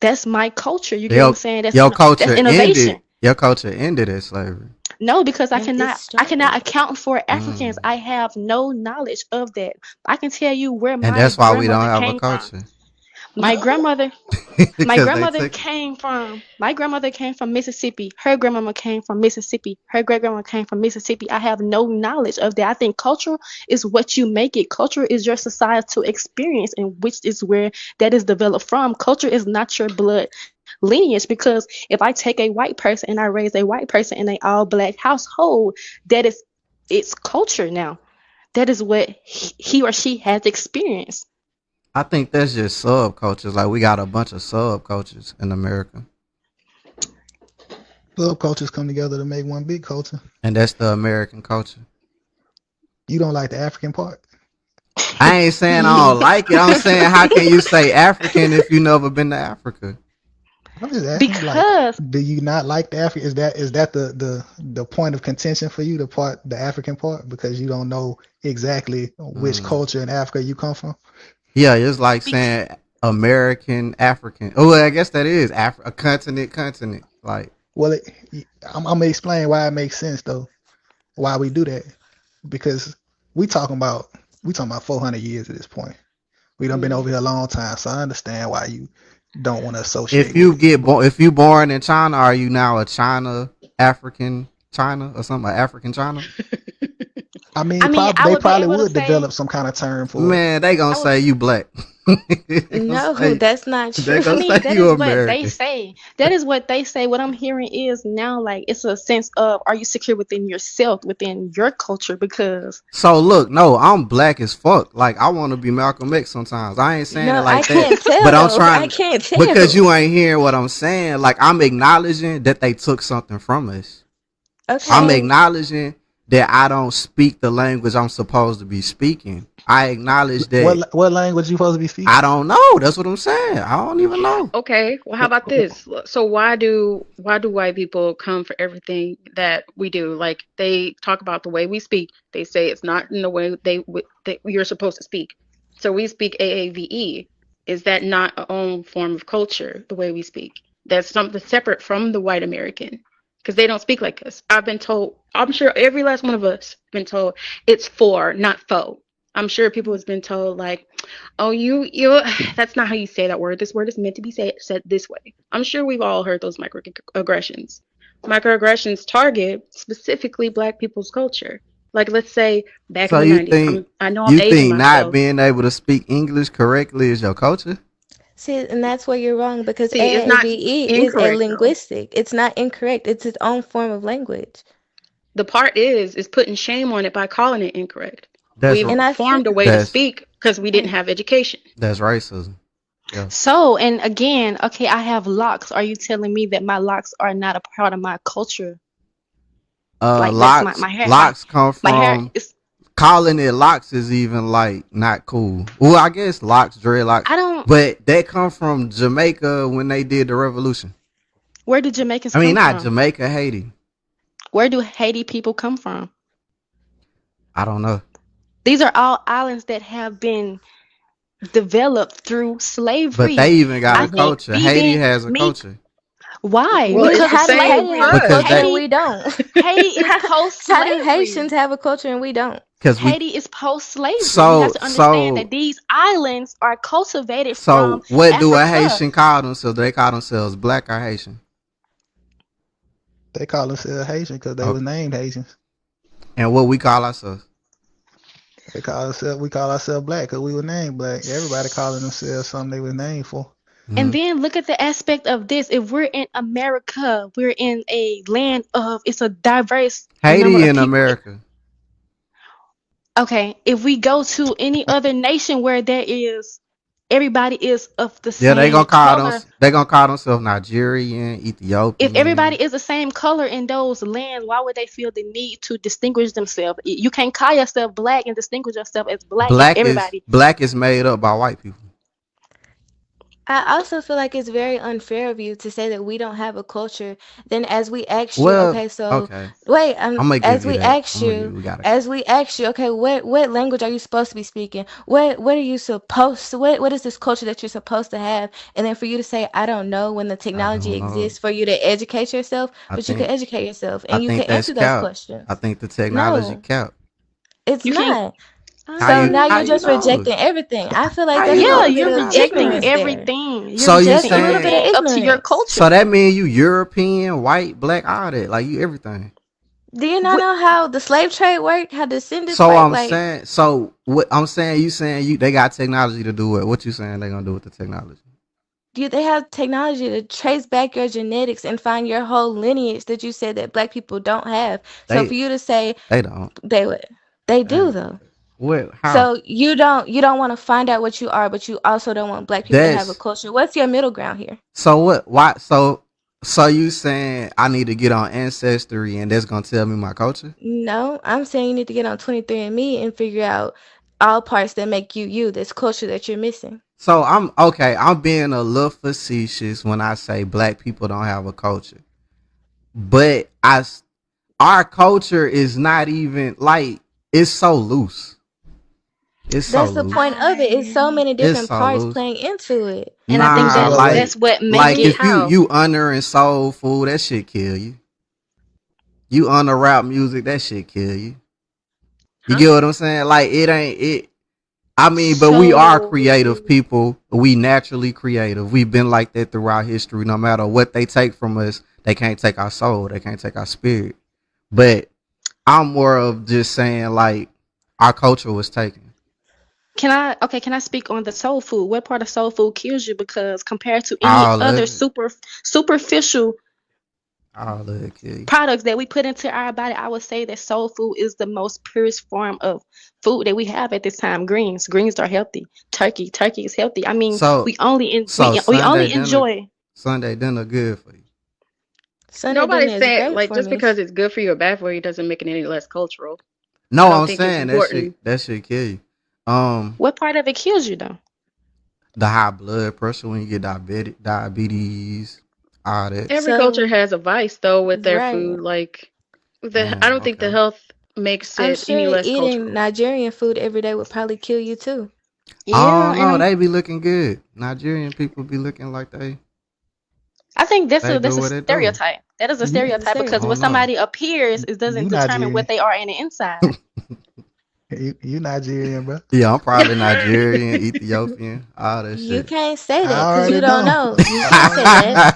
That's my culture. You get what I'm Your saying? your That's culture innovation. ended. Your culture ended at slavery. No, because And it I cannot started. account for Africans. Mm. I have no knowledge of that. I can tell you where And my that's why we don't grandmother have a came from. culture My grandmother my because they grandmother took it. came from Mississippi. Her grandmama came from Mississippi. Her great grandma came from Mississippi. I have no knowledge of that. I think culture is what you make it. Culture is your societal experience, and which is where that is developed from. Culture is not your blood lineage because if I take a white person and I raise a white person in an all black household, that is it's culture now. That is what he or she has experienced. I think that's just subcultures. Like we got a bunch of subcultures in America, Subcultures come together to make one big culture. and that's the American culture. You don't like the African part? I ain't saying I don't like it. I'm saying how can you say African if you never been to Africa? I'm just asking, like, Because do you not like the African? Is that the point of contention for you, the African part, because you don't know exactly which Mm. culture in Africa you come from? Yeah, it's like bec- saying American African. Oh, well, I guess that is a continent. Like, Well, I'm gonna explain why it makes sense though. Why we do that? Because we talking about we talking about 400 years at this point. We done been over here a long time, so I understand why you don't want to associate if with you it. get born, if you born in China, are you now a China African China or something? Like African China? I I mean, mean, I they would be probably able to would say develop some kind of term for it. Man, they gonna I would say you black. they gonna No, say that's not they true. I gonna mean, say that you is what they American. say. That is what they say. What I'm hearing is now like it's a sense of are you secure within yourself, within your culture? Because So look, no, I'm black as fuck. Like I want to be Malcolm X sometimes. I ain't saying it No, I like that, can't but tell I'm though. I trying can't because tell. you ain't hearing what I'm saying. Like I'm acknowledging that they took something from us. I'm Okay. so acknowledging that I don't speak the language I'm supposed to be speaking. I acknowledge that What language you supposed to be I speaking? don't know. That's what I'm saying. I don't even know. Okay, well, how about this? So why do white people come for everything that we do? Like, they talk about the way we speak. They say it's not in the way that you're supposed to speak. So we speak AAVE. Is that not our own form of culture, the way we speak? That's something separate from the white American. because they don't speak like us. I've been told, I'm sure every last one of us been told it's for, not faux. I'm sure people has been told like, oh, you, that's not how you say that word. This word is meant to be said this way. I'm sure we've all heard those microaggressions. Microaggressions target specifically Black people's culture. Like, let's say back in So the 90s. I know I'm you aging think not myself. being able to speak English correctly is your culture? See, and that's where you're wrong because See, it's not AAVE is a incorrect though. linguistic. It's not incorrect. It's its own form of language. The part is putting shame on it by calling it incorrect. That's We've And I feel formed a way to that's speak because we didn't have education. that's racism. Yeah. So, and again, okay, I have locks. Are you telling me that my locks are not a part of my culture? Like that's Locks my hair. locks come My hair from is. calling it locks is even like not cool. Well, I guess locks, dreadlocks, I don't. but they come from Jamaica when they did the revolution. Where do Jamaicans I mean, come not from? Jamaica, Haiti. Where do Haiti people come from? I don't know. These are all islands that have been developed through But slavery. they even got I a think culture. Haiti even has a me. culture. Why? Well, it's because the Because how do same Haiti for have a us. Because culture and they we don't? Haiti is How do post-slavery. Haitians have a culture and we don't? because we Haiti is post-slavery. You so have to understand so that these islands are cultivated so from what do a Africa. Haitian call themselves? Do they call themselves Black or Haitian? They call themselves Haitian because they Oh, was named Haitians. and what we call ourselves? We call ourselves black because we were named black. Everybody calling themselves something they was named for. And Mhm. then look at the aspect of this. If we're in America, we're in a land of, it's a diverse number Haiti of in people. America. Okay, if we go to any other nation where there is, everybody is of the Yeah, they same gonna call them. color. They gonna call themselves Nigerian, If Ethiopian. everybody is the same color in those lands, why would they feel the need to distinguish themselves? You can't call yourself black and distinguish yourself as black if everybody. Black is made up by white people. I also feel like it's very unfair of you to say that we don't have a culture. Then, as we asked you, Well, okay, so okay, wait, I'm gonna give as you we that. asked I'm gonna give you, you. We got it. as we asked you, okay, what language are you supposed to be speaking? What are you supposed to? What is this culture that you're supposed to have? And then for you to say, I don't know, when the I technology don't know. exists for you to educate yourself, I but you can think. educate yourself I and you think can that's answer those cap. I questions. think the technology No, cap. it's You can't. not. How So you? now How you're you just know? rejecting everything. I feel like How that's you a know Yeah, little the bit you're of technology rejecting ignorance cap? there. everything. You're So you That's rejecting a little bit saying? of everything up to your ignorance. So culture. that mean you European, white, black, all that, like you everything. Do you not What? know how the slave trade worked? How descendants So work? I'm Like, saying. So what I'm saying? You saying you they got technology to do what? What you saying they gonna do with the technology? they have technology to trace back your genetics and find your whole lineage that you said that black people don't have. So for They you to say they don't. they would, they do Uh, though. what? How? So you don't want to find out what you are, but you also don't want black people to have a That's culture. What's your middle ground here? so what? Why? So you saying I need to get on Ancestry and that's gonna tell me my culture? No, I'm saying you need to get on 23andMe and figure out all parts that make you you, this culture that you're missing. So I'm okay. I'm being a little facetious when I say black people don't have a culture, but our culture is not even like it's so loose. It's so That's the loose. point of it. It's so many It's different so parts loose. playing into it. And I think Nah, Well, that's what make like it. if you How? honoring soul food, that shit kill you. You honor rap music, that shit kill you. You Huh? get what I'm saying? Like it ain't it. I mean, but we are creative So people. We naturally creative. We've been like that throughout history. No matter what they take from us, they can't take our soul. They can't take our spirit. But I'm more of just saying like our culture was taken. can I speak on the soul food? What part of soul food kills you? Because compared to any All other of it. superficial All of it kill you. products that we put into our body, I would say that soul food is the most purest form of food that we have at this time. Greens are healthy. Turkey is healthy. I mean, So we only in, so we only enjoy. Sunday dinner good for you. Sunday dinner Nobody's is saying great like for just me. because it's good for you or bad for you doesn't make it any less cultural. I No, don't I'm think it's saying important. that shit kill you. What part of it kills you though? The high blood pressure when you get diabetes, all that. Every culture So, has a vice though with their right. food. Like I Damn, don't think the okay. health makes I'm it any sure less eating cultural. Nigerian food every day would probably kill you too. I Yeah, don't and know. They be looking good. Nigerian people be looking like they. I think that's They a do what they do. stereotype. That is a You stereotype I because don't when know. somebody appears, it doesn't you determine what Nigerian. they are in the inside. You Nigerian, bro. Yeah, I'm probably Nigerian, Ethiopian, all that You shit. can't say I that because already you don't know. know. You can't say that.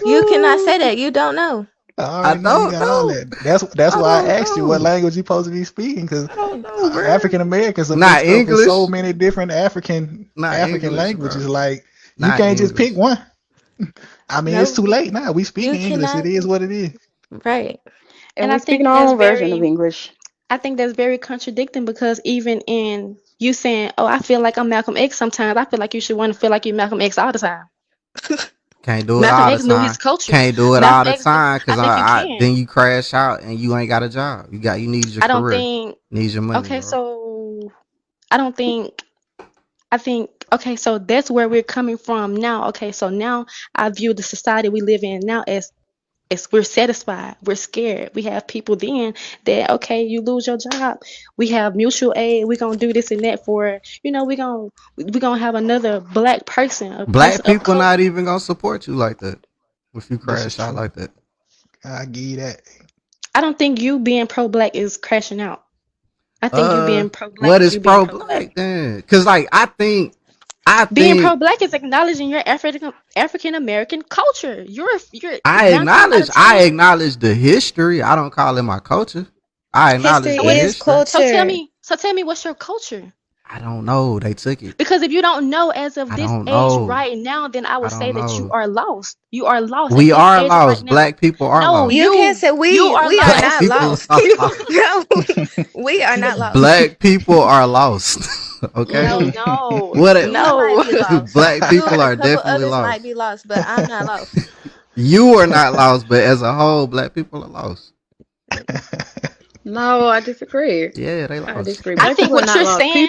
You cannot say that. You don't know. I I already know you don't got all know. that. That's I why I don't asked you what know. language you supposed to be speaking, because I don't know, bro. African Americans are Not mixed up with so English. many different African Not English, languages. bro. Like you Not can't just English. pick one. I mean, it's No, too late now. We speak you English. It cannot. is what it is. Right. And And we I speak in think our own version of English. I think that's very contradicting because even in you saying, "Oh, I feel like I'm Malcolm X," sometimes I feel like you should want to feel like you're Malcolm X all the time. Can't do it Malcolm all the X knew his time. culture. Can't do it all Malcolm the X, time I because think you then can. you crash out and you ain't got a job. You need your I don't career, think. need your money, Okay, bro. so I don't think. I think. Okay, so that's where we're coming from now. Okay, so now I view the society we live in now as we're satisfied, we're scared. We have people then that okay, you lose your job, we have mutual aid, we're gonna do this and that for we're gonna have another black person, a Black person of people color. not even gonna support you like that if you This is crash out true. like that. I give you that. I don't think you being pro-black is crashing out. I think you being pro-black What is is you being pro pro-black. black then? Because like I Being think pro-black is acknowledging your African American culture. You're I 9 times out of acknowledge 10. the history. I don't call it my culture. I acknowledge History the is history. So tell culture. me, what's your culture? I don't know. They took it. Because if you don't know as of I this don't age know. right now, then I I would say don't that you know. are lost. You are lost at We this are age right lost. now. Black people are No, lost. You can't say you are we are lost. Black not people lost. are No, we are not lost. Black people are lost. Okay. No, No, no, What? we might be no. lost. Black You people and a are couple definitely others might lost. be lost, but I'm not lost. You are not lost, but as a whole, black people are lost. No, I disagree. Yeah, they I lost. disagree. I Black think people are what not you're lost. saying,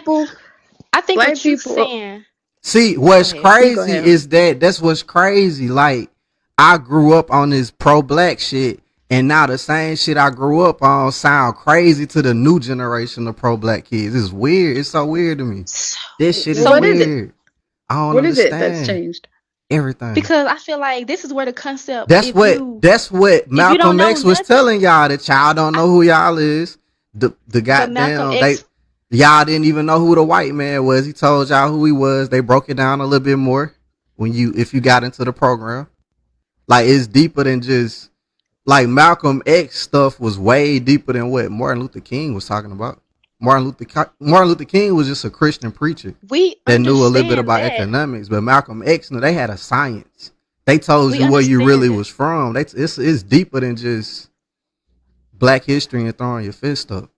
I think Black what you're people. saying. See, Go what's ahead. You go crazy ahead. is that's what's crazy. Like, I grew up on this pro-black shit, and now the same shit I grew up on sound crazy to the new generation of pro-black kids. It's weird. It's so weird to me. This shit is What is it? weird. I don't What is it that's understand changed? everything. Because I feel like this is where the concept. That's If what you Malcolm don't know X was nothing, telling y'all, that y'all don't know who y'all is. The but Malcolm goddamn X. y'all didn't even know who the white man was. He told y'all who he was. They broke it down a little bit more if you got into the program. Like, it's deeper than just like Malcolm X stuff was way deeper than what Martin Luther King was talking about. Martin Luther King was just a Christian preacher We that knew a little bit understand about that. economics, but Malcolm X, they had a science. They told We you where you really understand that. was from. It's deeper than just black history and throwing your fist up.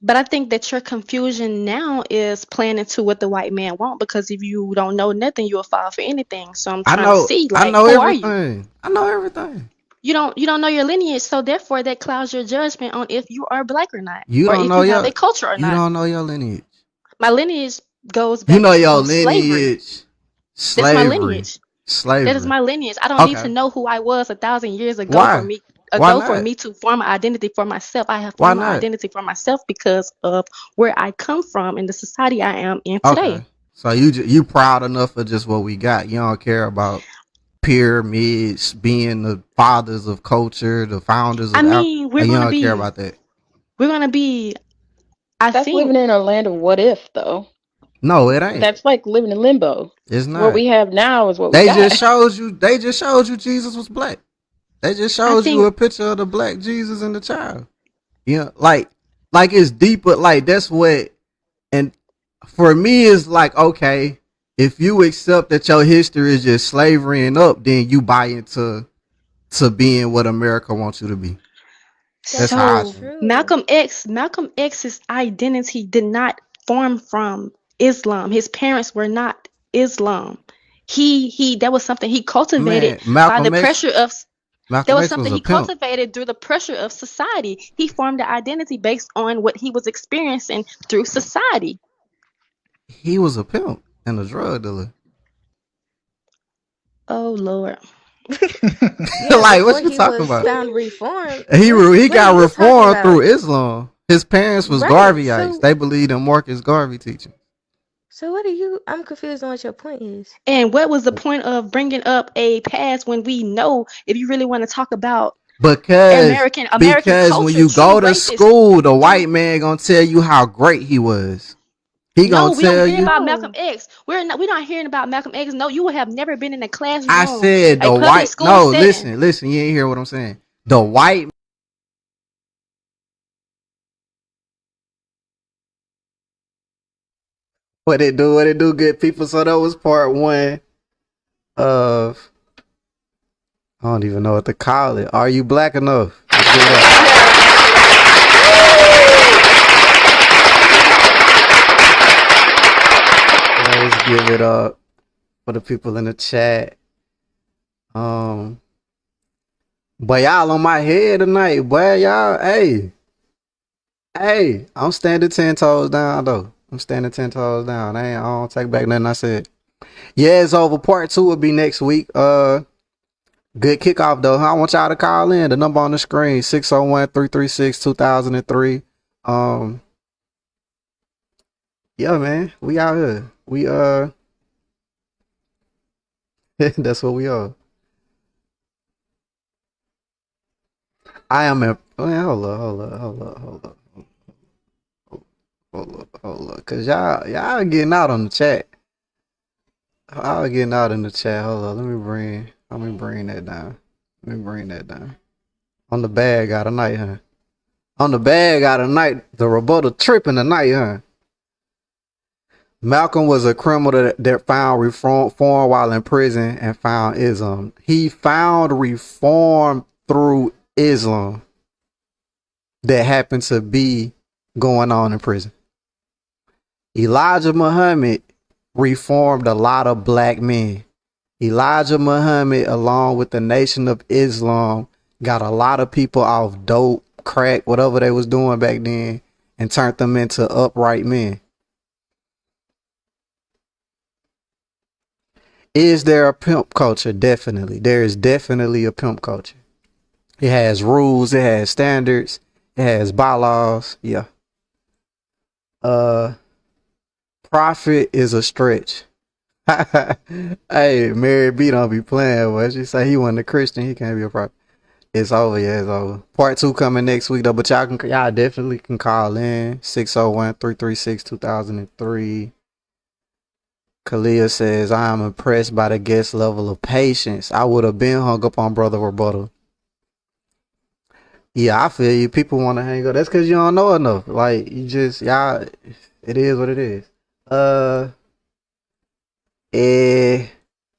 But I think that your confusion now is playing into what the white man want, because if you don't know nothing, you'll fall for anything. So I'm I trying to know see, I like, know who are you? everything. I know everything. You don't know your lineage, so therefore that clouds your judgment on if you are black or not, You or don't if know you have a your culture or you not. don't know your lineage. My lineage goes You back know your to slavery. lineage. That's my Slavery. lineage. That is my lineage. I don't need to Okay. know who I was 1,000 years ago Why? Why for not? me to form an identity for myself. I have Why formed my not? identity for myself because of where I come from and the society I am in today. Okay. So you proud enough of just what we got. You don't care about pyramids being the fathers of culture, the founders I of mean, you don't care about that. we're gonna be. I That's think living in a land of what if, though. No, it ain't. That's like living in limbo. It's What not. we have now is what we They got. just showed you Jesus was black. They just I showed you think a picture of the black Jesus and the child. You know, like it's deeper. Like, that's what. And for me, it's like, okay, if you accept that your history is just slavery and up, then you buy into being what America wants you to be. That's how I so. think. True. Malcolm X's identity did not form from Islam. His parents were not Islam. That was something he cultivated Man, by the Malcolm X pressure of. That Malcolm was X was something a he pimp. cultivated through the pressure of society. He formed an identity based on what he was experiencing through society. He was a pimp and a drug dealer. Oh Lord. Yeah, Like, before what you he talking was about? found reformed. He What are got you talking reformed through about? Islam. His parents was Right. Garveyites. So They believed in Marcus Garvey teaching. So I'm confused on what your point is. And what was the point of bringing up a past when we know if you really want to talk about Because American when culture, you true go to racists, school, the everything? white man gonna tell you how great he was. He No, gonna we don't tell hear you. about Malcolm No. X. We're not hearing about Malcolm X. No, you would have never been in a I classroom, said a the public white. school No, setting. listen. You ain't hear what I'm saying. The white. What it do? What it do? Good people. So that was part one of. I don't even know what to call it. Are you black enough? Let's give it up. Let's give it up for the people in the chat. But y'all on my head tonight, boy. Y'all, hey, I'm standing 10 toes down though. I'm standing 10 toes down. I don't take back nothing I said. Yeah, it's over. Part 2 will be next week. Good kickoff though. I want y'all to call in. The number on the screen, 601-336-2003. Yeah, man. We out here. We that's what we are. I am in hold up. Cause y'all getting out on the chat. Y'all getting out in the chat. Hold on. Let me bring that down. On the bag got a night, huh? On the bag got a night. The rebuttal tripping tonight, huh? Malcolm was a criminal that found reform while in prison and found Islam. He found reform through Islam that happened to be going on in prison. Elijah Muhammad reformed a lot of black men. Elijah Muhammad, along with the Nation of Islam, got a lot of people off dope, crack, whatever they was doing back then, and turned them into upright men. Is there a pimp culture? Definitely. There is definitely a pimp culture. It has rules, it has standards, it has bylaws. Yeah. Profit is a stretch. Hey, Mary B don't be playing. What she say? He wasn't a Christian. He can't be a prophet. It's over. Yeah, it's over. Part 2 coming next week though. But y'all definitely can call in 601-336-2003. Kalia says, I am impressed by the guest level of patience. I would have been hung up on Brother Rebuttal. Yeah, I feel you. People want to hang up. That's because you don't know enough. Like, you just, y'all, it is what it is. The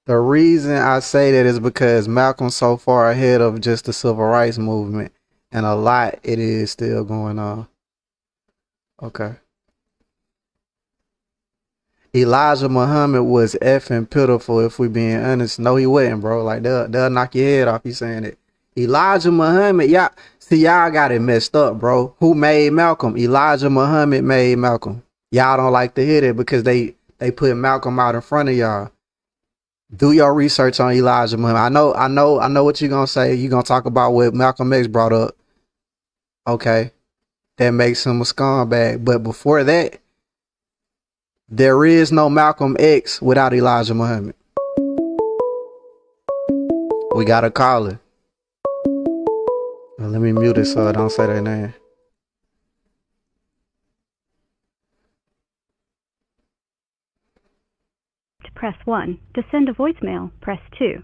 reason I say that is because Malcolm's so far ahead of just the civil rights movement, and a lot it is still going on. Okay. Elijah Muhammad was effing pitiful, if we being honest. No, he wasn't, bro. Like, they'll knock your head off you saying it. Elijah Muhammad, y'all got it messed up, bro. Who made Malcolm? Elijah Muhammad made Malcolm. Y'all don't like to hear that because they put Malcolm out in front of y'all. Do your research on Elijah Muhammad. I know what you're gonna say. You're gonna talk about what Malcolm X brought up. Okay. That makes him a scumbag. But before that, there is no Malcolm X without Elijah Muhammad. We got a caller. Well, let me mute it so I don't say their name. To press 1. To send a voicemail, press 2.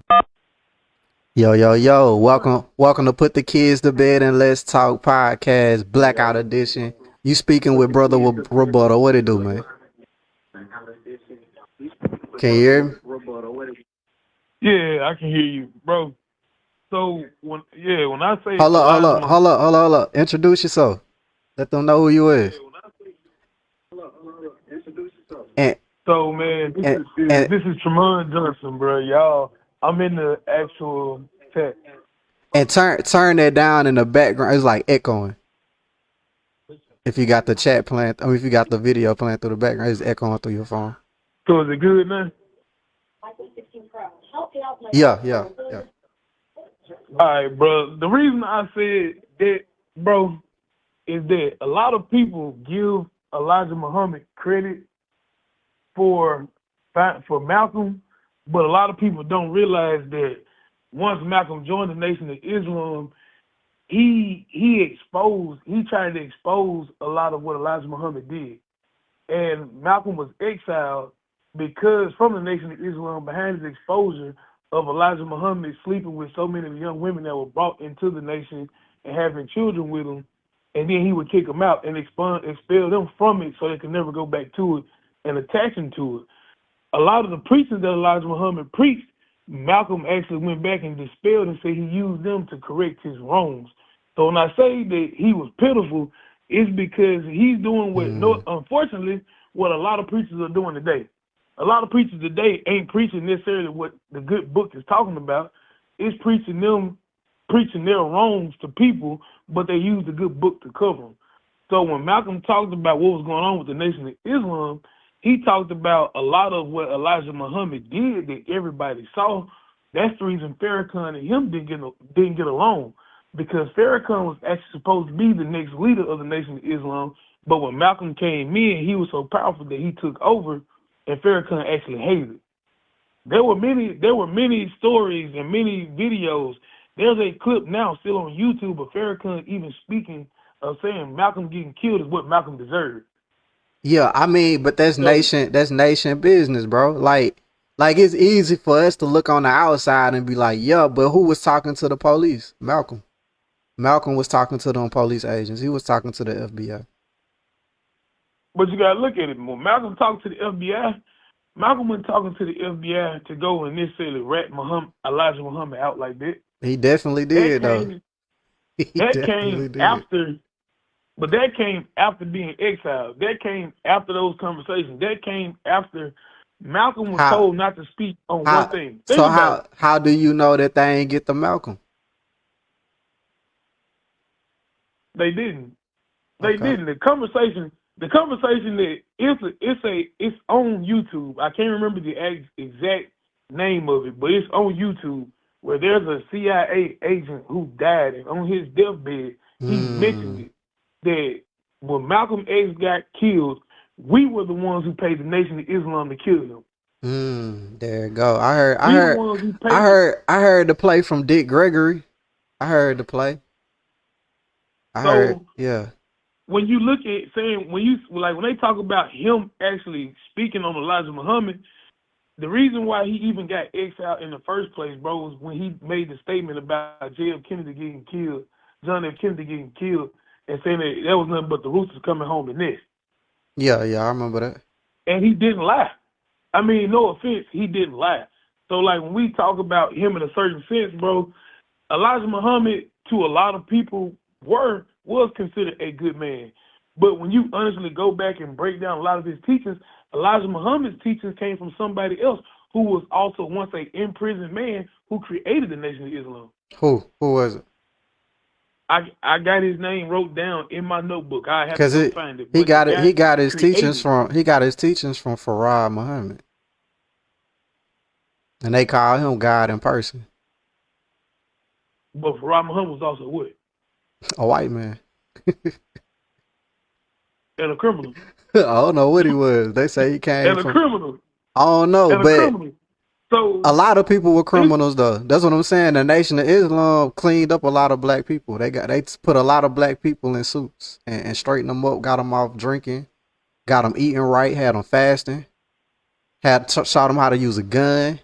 Yo. Welcome to Put the Kids to Bed and Let's Talk podcast, Blackout Edition. You speaking with Brother Rebuttal. What it do, man? Can you hear me? Yeah, I can hear you, bro. So when I say hold up. Introduce yourself. Let them know who you is. And so man, this is Tremont Johnson, bro. Y'all, I'm in the actual text. And turn that down in the background. It's like echoing. If you got the chat playing, if you got the video playing through the background, it's echoing through your phone. So is it good now? Yeah. All right, bro. The reason I said that, bro, is that a lot of people give Elijah Muhammad credit for Malcolm, but a lot of people don't realize that once Malcolm joined the Nation of Islam, he tried to expose a lot of what Elijah Muhammad did. And Malcolm was exiled because from the Nation of Islam behind his exposure of Elijah Muhammad sleeping with so many young women that were brought into the nation and having children with him, and then he would kick them out and expel them from it so they could never go back to it and attach them to it. A lot of the preachings that Elijah Muhammad preached, Malcolm actually went back and dispelled and said he used them to correct his wrongs. So when I say that he was pitiful, it's because he's doing unfortunately, what a lot of preachers are doing today. A lot of preachers today ain't preaching necessarily what the good book is talking about. It's preaching their wrongs to people, but they use the good book to cover them. So when Malcolm talked about what was going on with the Nation of Islam, he talked about a lot of what Elijah Muhammad did that everybody saw. That's the reason Farrakhan and him didn't get along, because Farrakhan was actually supposed to be the next leader of the Nation of Islam, but when Malcolm came in, he was so powerful that he took over, and Farrakhan actually hated it. There were many stories and many videos. There's a clip now still on YouTube of Farrakhan even speaking of saying Malcolm getting killed is what Malcolm deserved. Yeah, I mean, but that's nation business, bro. Like it's easy for us to look on the outside and be like, yeah, but who was talking to the police? Malcolm. Malcolm was talking to them police agents. He was talking to the FBI. But you gotta look at it. When Malcolm talked to the FBI, Malcolm wasn't talking to the FBI to go and necessarily rat Elijah Muhammad out like that. He definitely did, though. But that came after being exiled. That came after those conversations. That came after Malcolm was told not to speak on one thing. How do you know that they ain't get to Malcolm? They didn't. They didn't. The conversation that it's on YouTube. I can't remember the exact name of it, but it's on YouTube where there's a CIA agent who died, and on his deathbed he mentioned it. That when Malcolm X got killed, we were the ones who paid the Nation of Islam to kill him. There you go. I heard the play from Dick Gregory. I heard the play. Yeah. When you look at when they talk about him actually speaking on Elijah Muhammad, the reason why he even got exiled in the first place, bro, was when he made the statement about John F. Kennedy getting killed, and saying that was nothing but the roosters coming home to nest. Yeah, I remember that. And he didn't lie. I mean, no offense, he didn't lie. So, like, when we talk about him in a certain sense, bro, Elijah Muhammad, to a lot of people, was considered a good man. But when you honestly go back and break down a lot of his teachings, Elijah Muhammad's teachings came from somebody else who was also once an imprisoned man who created the Nation of Islam. Who was it? I got his name wrote down in my notebook. I have to find it. He got his teachings from Farad Muhammad, and they call him God in person. But Farad Muhammad was also what? A white man. And a criminal. I don't know what he was. They say he came and a criminal. I don't know, but so a lot of people were criminals though. That's what I'm saying. The Nation of Islam cleaned up a lot of black people. They put a lot of black people in suits and straightened them up, got them off drinking, got them eating right, had them fasting, taught them how to use a gun.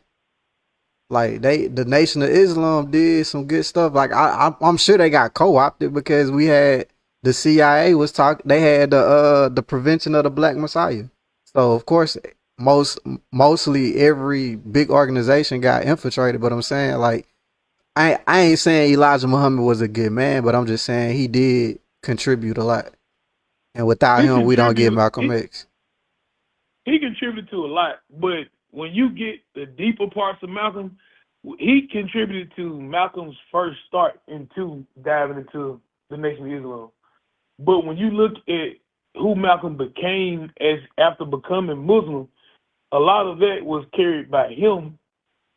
Like the Nation of Islam did some good stuff. Like I'm sure they got co-opted because we had the CIA was talking. They had the Prevention of the Black Messiah. So of course, mostly every big organization got infiltrated. But I'm saying, like, I ain't saying Elijah Muhammad was a good man, but I'm just saying he did contribute a lot. And without him, we don't get Malcolm X. He contributed to a lot, but when you get the deeper parts of Malcolm, he contributed to Malcolm's first start into diving into the Nation of Islam. But when you look at who Malcolm became after becoming Muslim, a lot of that was carried by him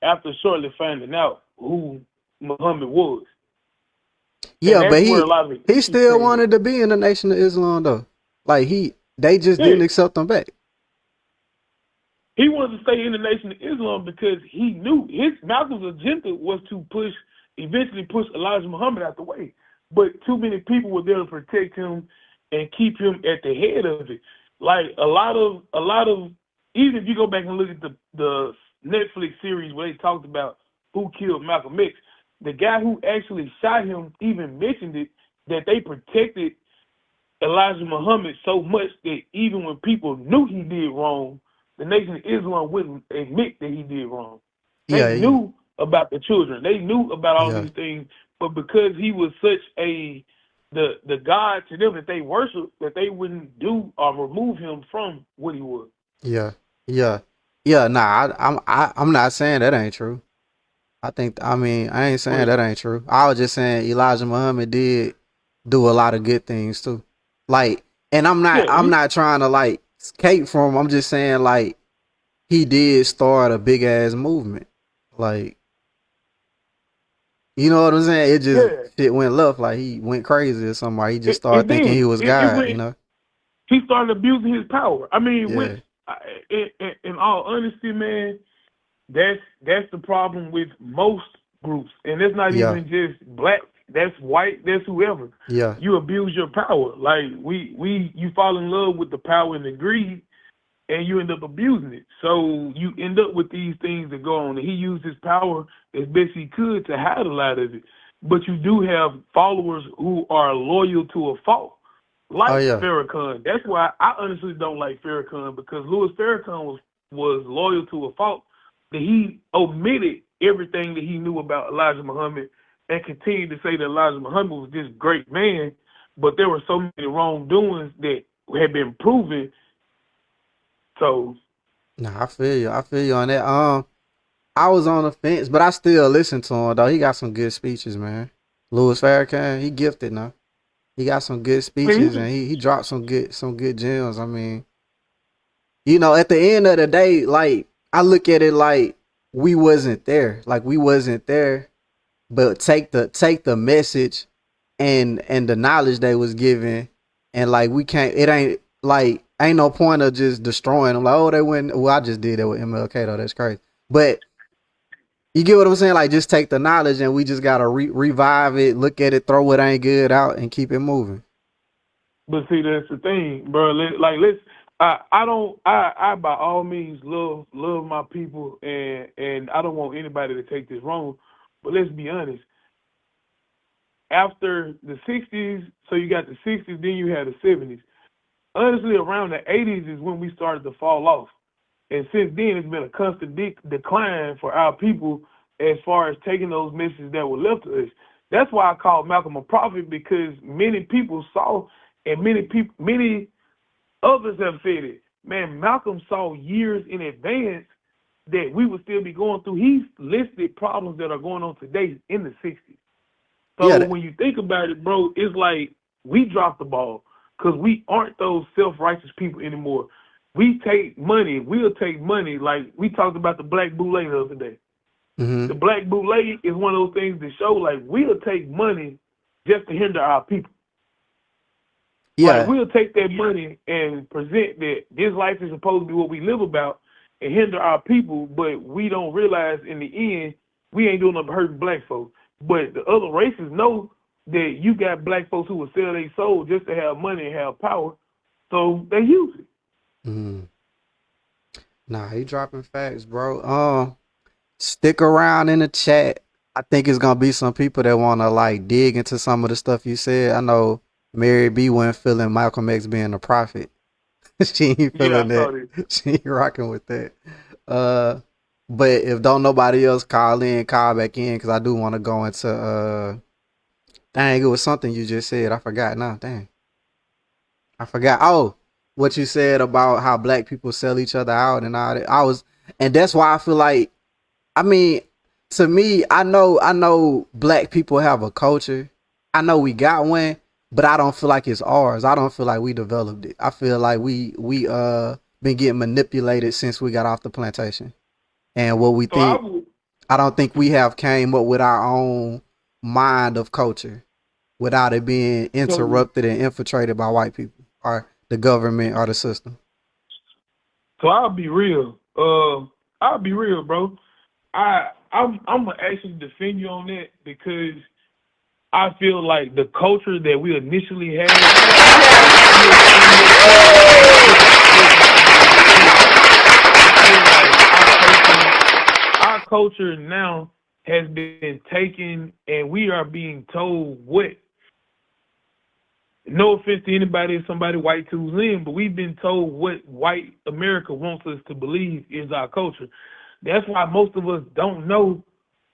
after shortly finding out who Muhammad was. Yeah, but he still wanted to be in the Nation of Islam though. Like they just didn't accept him back. He wanted to stay in the Nation of Islam because he knew Malcolm's agenda was to eventually push Elijah Muhammad out the way. But too many people were there to protect him and keep him at the head of it. Like a lot of, even if you go back and look at the Netflix series where they talked about who killed Malcolm X, the guy who actually shot him even mentioned it, that they protected Elijah Muhammad so much that even when people knew he did wrong, the Nation of Islam wouldn't admit that he did wrong. They knew about the children. They knew about all these things, but because he was such the God to them that they worship, that they wouldn't do or remove him from what he was. Yeah. Nah, I'm not saying that ain't true. I ain't saying that ain't true. I was just saying Elijah Muhammad did do a lot of good things too. Like, and I'm not trying to like escape from. I'm just saying like he did start a big ass movement. Like, you know what I'm saying? It just shit went left. Like he went crazy or something. He just started thinking he was God. You know, he started abusing his power. I mean, in all honesty, man, that's the problem with most groups, and it's not even just black. That's white. That's whoever. Yeah, you abuse your power. Like you fall in love with the power and the greed, and you end up abusing it. So you end up with these things that go on. And he used his power as best he could to hide a lot of it. But you do have followers who are loyal to a fault, like Farrakhan. That's why I honestly don't like Farrakhan, because Louis Farrakhan was loyal to a fault, that he omitted everything that he knew about Elijah Muhammad and continued to say that Elijah Muhammad was this great man, but there were so many wrongdoings that had been proven. So, I feel you on that. I was on the fence, but I still listen to him though. He got some good speeches, man. Louis Farrakhan, he gifted now. He got some good speeches, and he dropped some good gems. I mean, you know, at the end of the day, like I look at it like we wasn't there. But take the message and the knowledge they was given, and like ain't no point of just destroying them. Like, oh, they went. Well, I just did that with MLK though. That's crazy. But you get what I'm saying? Like, just take the knowledge, and we just gotta revive it, look at it, throw what ain't good out, and keep it moving. But see, that's the thing, bro. I by all means love my people, and I don't want anybody to take this wrong. But let's be honest. After the 60s, so you got the 60s, then you had the 70s. Honestly, around the 80s is when we started to fall off. And since then, it's been a constant decline for our people as far as taking those messages that were left to us. That's why I call Malcolm a prophet, because many people saw, and many others have said it. Man, Malcolm saw years in advance that we would still be going through. He's listed problems that are going on today in the 60s. So when you think about it, bro, it's like we dropped the ball because we aren't those self-righteous people anymore. We'll take money. Like we talked about the Black Boule the other day. Mm-hmm. The Black Boule is one of those things that show like we'll take money just to hinder our people. Yeah. Like, we'll take that money and present that this life is supposed to be what we live about and hinder our people, but we don't realize in the end we ain't doing nothing but hurting black folks. But the other races know that you got black folks who will sell their soul just to have money and have power, so they use it. Mm. Nah, he dropping facts, bro. Stick around in the chat. I think it's gonna be some people that wanna like dig into some of the stuff you said. I know Mary B wasn't feeling Malcolm X being a prophet. She ain't feeling that. She ain't rocking with that. But if don't nobody else call back in, because I do want to go into dang, it was something you just said. I forgot now. Dang. I forgot. Oh, what you said about how black people sell each other out and all that. And that's why I feel like, I mean, to me, I know black people have a culture. I know we got one, but I don't feel like it's ours. I don't feel like we developed it. I feel like we been getting manipulated since we got off the plantation. And what we think, I don't think we have came up with our own mind of culture without it being interrupted and infiltrated by white people or the government or the system. So I'll be real. I'll be real, bro. I'm gonna actually defend you on that because I feel like the culture that we initially had is still somewhat carried on to the present day. I feel like our culture now has been taken and we are being told what, no offense to anybody if somebody white tunes in, but we've been told what white America wants us to believe is our culture. That's why most of us don't know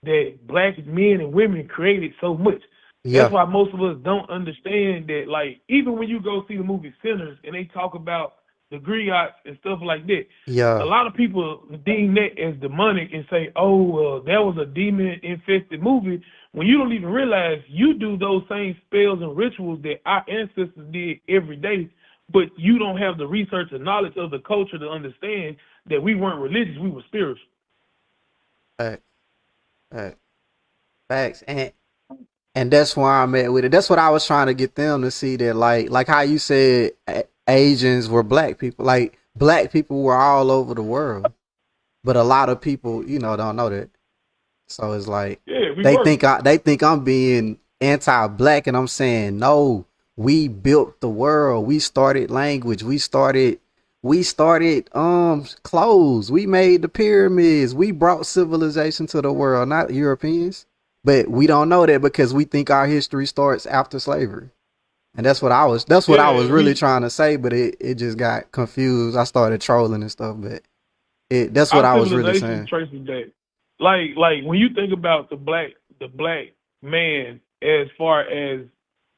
that black men and women created so much. That's Yeah, why most of us don't understand that, like, even when you go see the movie Sinners and they talk about the griots and stuff like that, a yeah, lot of people deem that as demonic and say, oh, well, that was a demon-infested movie, when you don't even realize you do those same spells and rituals that our ancestors did every day, but you don't have the research and knowledge of the culture to understand that we weren't religious, we were spiritual. facts, facts, facts, and that's where I'm at with it. That's what I was trying to get them to see that, like how you said, Asians were black people. Like black people were all over the world, but a lot of people, don't know that. So it's like Yeah, we they were. think I'm being anti-black, and I'm saying no. We built the world. We started language. We started clothes. We made the pyramids. We brought civilization to the world, not Europeans. But we don't know that because we think our history starts after slavery. And that's what I was Yeah, really trying to say, but it just got confused. I started trolling and stuff, but that's what our I was really civilization saying. traces that. Like when you think about the black man as far as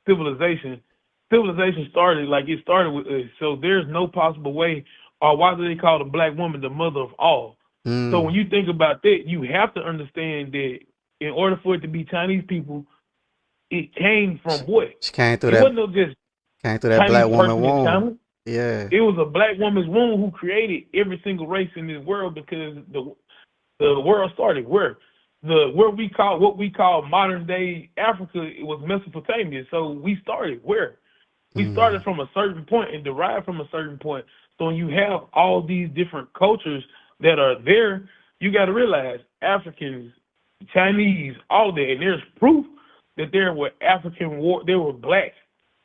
civilization, civilization started like it started with us. So there's no possible way, or why do they call the black woman the mother of all? So when Mm. you think about that, you have to understand that in order for it to be Chinese people, it came from She, what? she came through It that wasn't no just black Chinese woman person in womb. China. Yeah. It was a black woman's womb who created every single race in this world because the world started where we call what we call modern day Africa. It was Mesopotamia. So we started where we started Mm. from a certain point and derived from a certain point. So when you have all these different cultures that are there, you got to realize Africans, Chinese, all that, and there's proof that there were there were black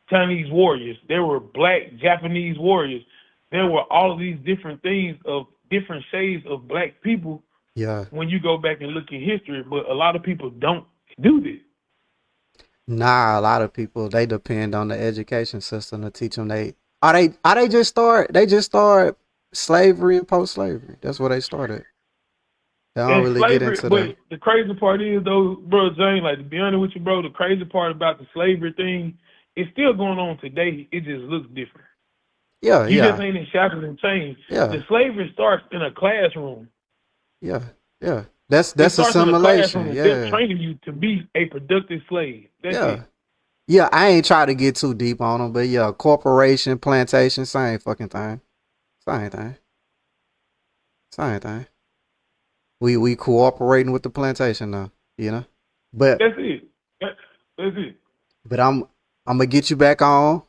Chinese warriors, there were black Japanese warriors, there were all of these different things of different shades of black people Yeah. when you go back and look at history, but a lot of people don't do this. Nah, a lot of people they depend on the education system to teach them. They just start slavery and post slavery. That's where they started. They don't And really get slavery, into the but the crazy part is though, bro, Jane, like to be honest with you, bro, the crazy part about the slavery thing is still going on today. It just looks different. yeah, You just yeah, ain't in shackles and chains. yeah, The slavery starts in a classroom. yeah, yeah. That's It that's starts in a assimilation. classroom with them Yeah, training you to be a productive slave. That's yeah, it. yeah. I ain't trying to get too deep on them, but yeah, corporation, plantation, same fucking thing. Same thing. Same thing. We cooperating with the plantation now, you know. But That's it. That's it. but I'm gonna get you back on.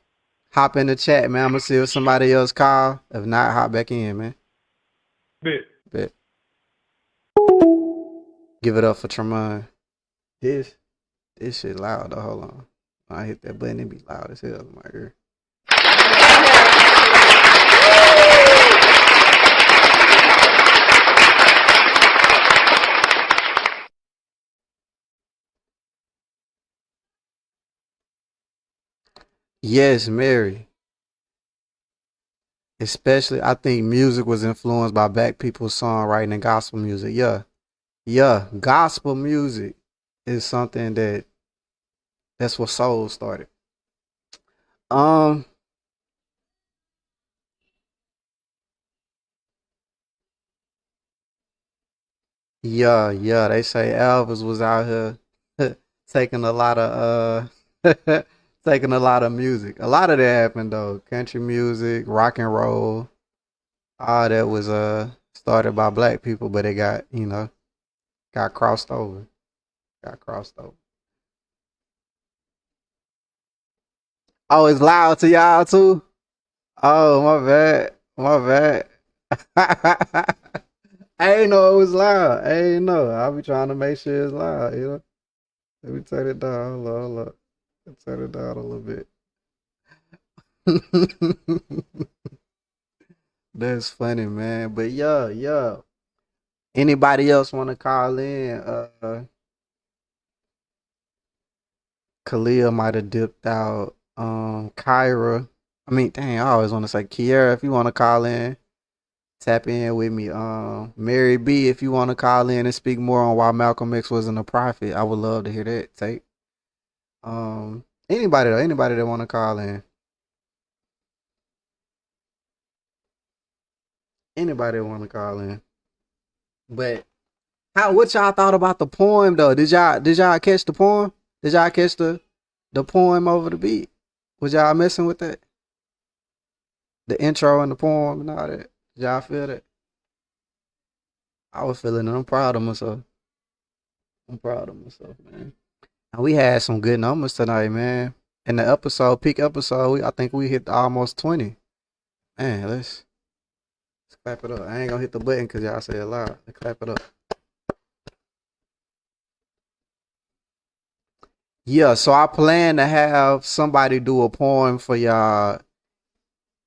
Hop in the chat, man. I'm gonna see if somebody else call. If not, hop back in, man. Bet. But give it up for Tremont. This shit loud though. Hold on. When I hit that button, it be loud as hell in my ear. Yes, Mary. Especially, I think music was influenced by black people's songwriting and gospel music. Yeah, yeah. Gospel music is something that's what soul started. Um, yeah, yeah. They say Elvis was out here taking a lot of taking a lot of music. A lot of that happened though. Country music, rock and roll, all that was started by black people, but it got crossed over. Got crossed over. Oh, it's loud to y'all too? Oh, my bad. My bad. I ain't know it was loud. I ain't know. I'll be trying to make sure it's loud, you know. Let me turn it down. Hold up. Turn it down a little bit. That's funny, man. But yeah. Anybody else want to call in? Khalil might have dipped out. Kyra. I mean, dang, I always want to say Kiera. If you want to call in, tap in with me. Mary B. If you want to call in and speak more on why Malcolm X wasn't a prophet, I would love to hear that take. Anybody that want to call in. Anybody that want to call in. But what y'all thought about the poem though? Did y'all catch the poem? Did y'all catch the poem over the beat? Was y'all messing with that? The intro and the poem and all that. Did y'all feel that? I was feeling it. I'm proud of myself. Man. And we had some good numbers tonight, man. In the peak episode, I think we hit almost 20. Man, let's clap it up. I ain't gonna hit the button because y'all say it loud. Let's clap it up. Yeah, so I plan to have somebody do a poem for y'all.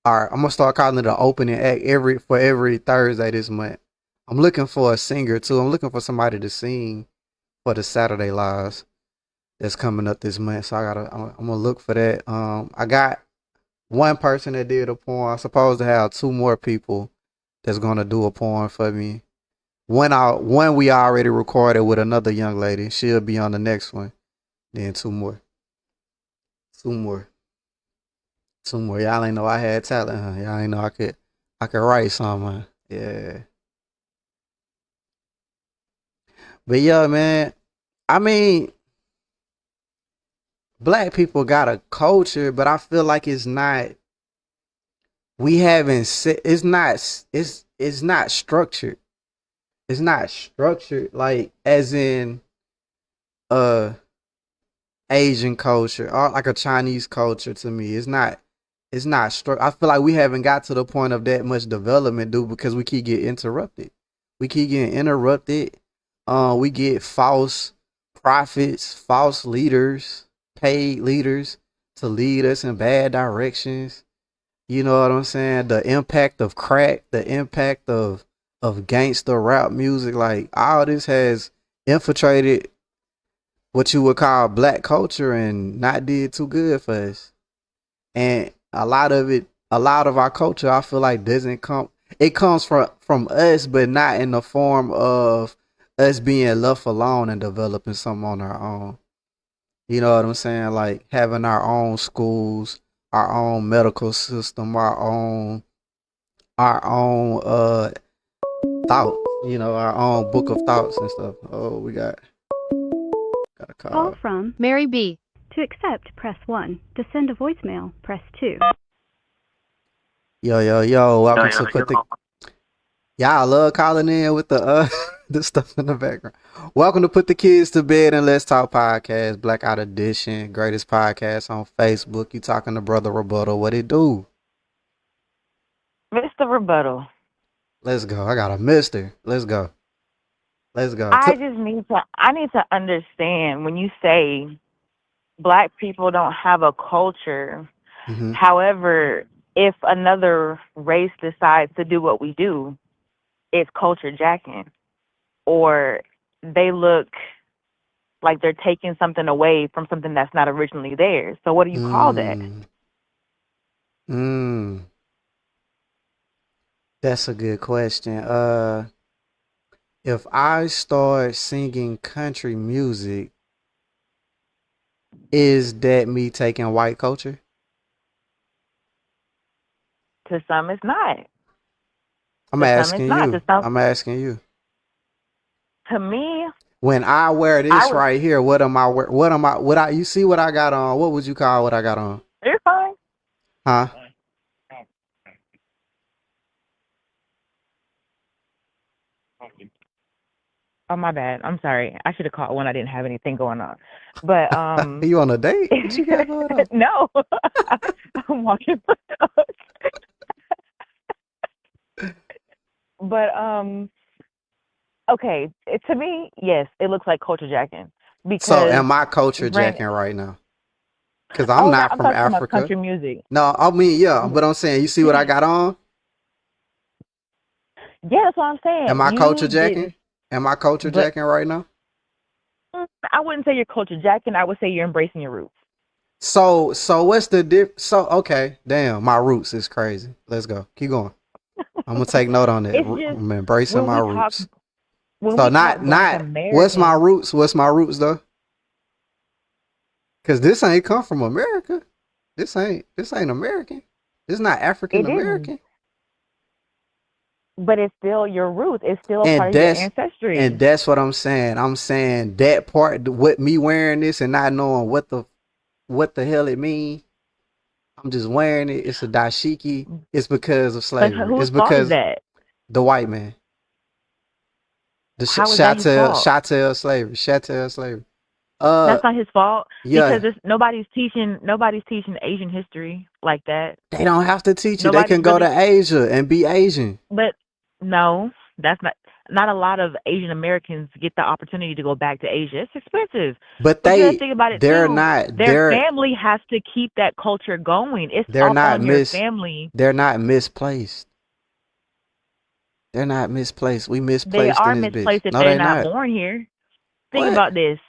All right, I'm gonna start calling it an opening act every Thursday this month. I'm looking for a singer too. I'm looking for somebody to sing for the Saturday Lives that's coming up this month. So I'm gonna look for that. I got one person that did a poem. I'm supposed to have 2 more people that's gonna do a poem for me. One we already recorded with another young lady. She'll be on the next one. Then 2 more. 2 more. Y'all ain't know I had talent, huh? Y'all ain't know I could write something, huh? Yeah. But yeah, man. I mean, black people got a culture, but I feel like it's not. We haven't. It's not structured. It's not structured like as in Asian culture or like a Chinese culture. To me, it's not I feel like we haven't got to the point of that much development, dude, because we keep getting interrupted. We get false prophets, false leaders, paid leaders to lead us in bad directions. You know what I'm saying? The impact of crack, the impact of gangster rap music, like all this has infiltrated what you would call black culture and not did too good for us. And a lot of our culture, I feel like it comes from us, but not in the form of us being left alone and developing something on our own. You know what I'm saying? Like having our own schools, our own medical system, our own thought, our own book of thoughts and stuff. Oh, we got a Call call. from Mary B. To accept, press 1. To send a voicemail, press 2. Yo, welcome to put the y'all love calling in with the the stuff in the background. Welcome to Put the Kids to Bed and Let's Talk podcast, Blackout Edition, greatest podcast on Facebook. You talking to Brother Rebuttal? What it do? Mr. Rebuttal. Let's go. I got a mister. Let's go. I need to understand when you say black people don't have a culture. Mm-hmm. However, if another race decides to do what we do, it's culture jacking. Or they look like they're taking something away from something that's not originally theirs. So what do you call that? That's a good question. If I start singing country music, is that me taking white culture? To some, it's not. I'm asking you. I'm asking you. To me, when I wear this right here, you see what I got on? What would you call what I got on? You're fine. Huh? Oh, my bad. I'm sorry. I should have called when I didn't have anything going on. But you on a date? What you got going on? No. I'm walking my dog. But okay, to me, yes, it looks like culture jacking So because am I culture granted, jacking right now? Because I'm oh no, not I'm from talking about Africa. country music. No, I mean, yeah, but I'm saying, you see what I got on? Yeah, that's what I'm Am saying. I culture You jacking? didn't, Am I culture but jacking right now? I wouldn't say you're culture jacking. I would say you're embracing your roots. So what's the So okay, damn, my roots is crazy. Let's go. Keep going. I'm gonna take note on that. It's just I'm embracing when my we talk roots. when So we talk Black not what's my Americans, roots? What's my roots though? Cause this ain't come from America. This ain't American. This not African it is, American. but it's still your roots. It's still a And part of your that's ancestry. what I'm saying. I'm saying that part with me wearing this and not knowing what the hell it mean. I'm just wearing it. It's a dashiki. It's because of But slavery. whose It's fault is because that? the white man. The How is that his fault? chattel slavery. Chattel slavery. That's not his fault because Yeah. nobody's teaching Asian history like that. They don't have to teach it. They Nobody's can go to really, Asia and be Asian. but no, that's not a lot of Asian Americans get the opportunity to go back to Asia. It's expensive. But But you have to think about it they're too. not Their family has to keep that culture going. It's they're up not on your family. they're not misplaced. They're not misplaced. We They misplaced in are this bitch. misplaced if No, they're they not not. born here. Think What? about this.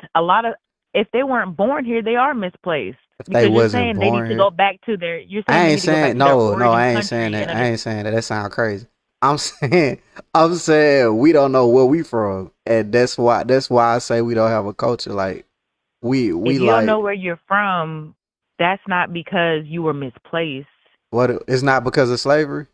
If they weren't born here, they are misplaced If they because you're wasn't saying they need born to here. go back to their. You're saying I they ain't need to go back saying to their no, origin I ain't saying country that. and I ain't saying that. That sounds crazy. I'm saying I'm saying we don't know where we from. And that's why I say we don't have a culture. Like we if you don't know like where you're from, that's not because you were misplaced. what it's not because of slavery.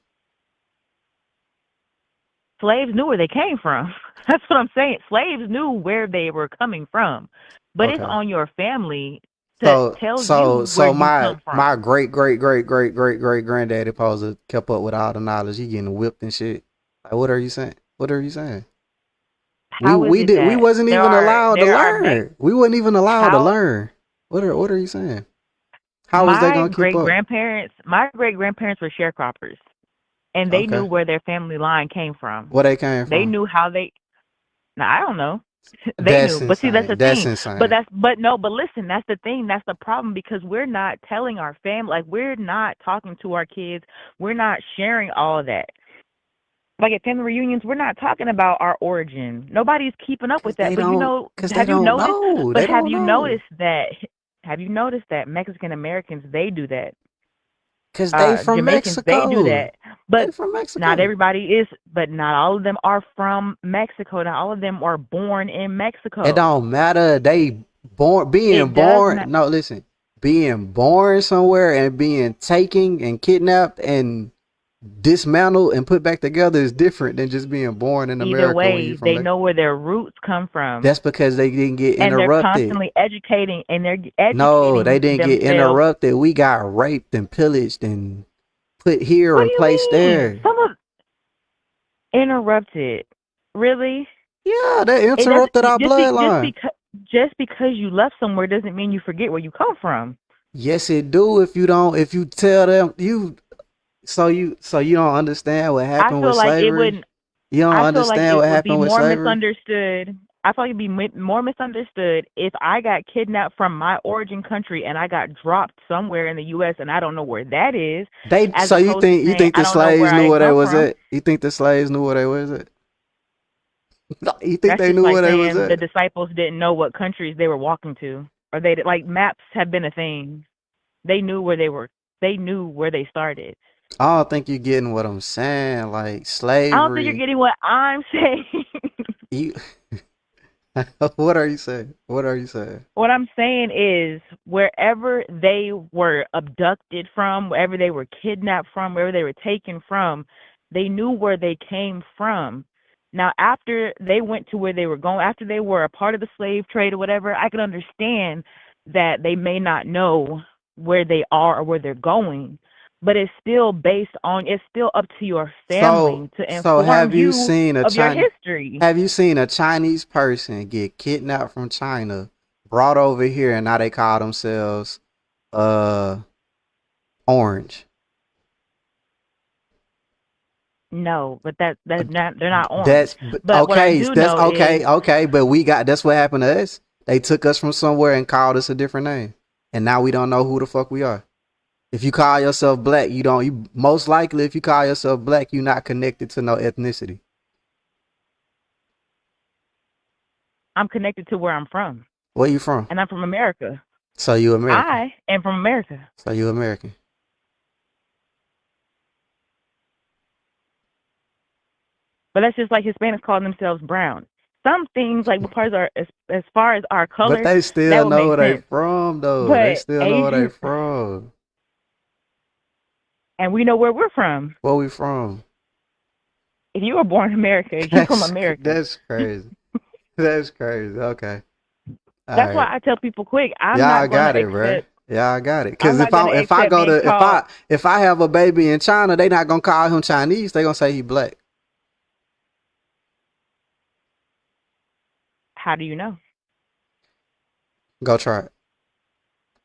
Slaves knew where they came from. That's what I'm saying. Slaves knew where they were coming from, but it's Okay. on your family to tell you where So you my come from. great granddaddy supposed to kept up with all the knowledge. He getting whipped and shit. Like what are you saying? What are you saying? How is it We that wasn't even allowed to there are learn. We wasn't even allowed to how learn. What are you saying? How was they my gonna keep great up? grandparents were sharecroppers, and they knew Okay. where their family line came from. Where they came They from? knew how they. Now I don't know. They That's knew, but see, that's insane. the That's thing. insane. But no, but listen, that's the thing. That's the problem because we're not telling our family, like we're not talking to our kids. We're not sharing all of that. Like at family reunions, we're not talking about our origin. Nobody's keeping up with that. But Cause they have you don't noticed? know. But They don't know. Have you noticed that Mexican Americans they do that? Cause they from Jamaicans they do Mexico. that. But They from not Mexico. everybody is. But not all of them are from Mexico. Not all of them are born in It Mexico. don't matter. They being It does born. not. No, listen. Being born somewhere and being taken and kidnapped and dismantled and put back together is different than just being born in Either America when you way, from they Mexico. know where their roots come from, That's because they didn't get and they're interrupted. constantly educating, and they're No, they educating didn't get themselves. interrupted. We got raped and pillaged and put here What do and you placed mean? there. Some of interrupted. Really? Yeah, they It doesn't interrupted our bloodline. just because you left somewhere doesn't mean you forget where you come from. Yes, it do. If you tell them you don't understand what I happened feel with like it slavery. wouldn't. You don't I feel like understand it what would be happened with more slavery. misunderstood. I feel like it'd be more misunderstood if I got kidnapped from my origin country and I got dropped somewhere in the U.S. and I don't know where that is, as So you opposed to saying think I the don't know where slaves knew I where they come was from. at? You think the slaves knew where they was at? You think That's they just knew like where they was saying the at? disciples didn't know what countries they were walking to, or they like maps have been a thing. They knew where they were. They knew where they started. I don't think you're getting what I'm saying. Like I don't think you're slavery. getting what I'm saying. You what are you saying? What are you saying? What I'm saying is wherever they were abducted from, wherever they were kidnapped from, wherever they were taken from, they knew where they came from. Now, after they went to where they were going, after they were a part of the slave trade or whatever, I can understand that they may not know where they are or where they're going. But it's still up to your family to So inform have you you seen of your history. a Chinese person get kidnapped from China, brought over here, and now they call themselves uh orange? No, but they're not orange. That's But what I okay. do That's know is okay. But that's what happened to us. They took us from somewhere and called us a different name, and now we don't know who the fuck we are. If you call yourself black, you don't. You most likely, if you call yourself black, you're not connected to no ethnicity. I'm connected to where I'm from, Where you from? and I'm from America. So you American. I am from America. So you American. But that's just like Hispanics calling themselves brown. Some things, like parts are as far as our color, But they that still would know make where they sense. from, though. They But still know where they Asians, from. and we know where we're from. Where we from? If you were born in America, you're from America. That's crazy. That's crazy. Okay. All That's why right. I tell people quick, I'm Yeah, I not going got to it, bro. accept. Yeah, I got it. I'm Cause not going to if I accept go being to called. if I have a baby in China, they not gonna call him Chinese. They gonna say he black. How do you know? Go try it.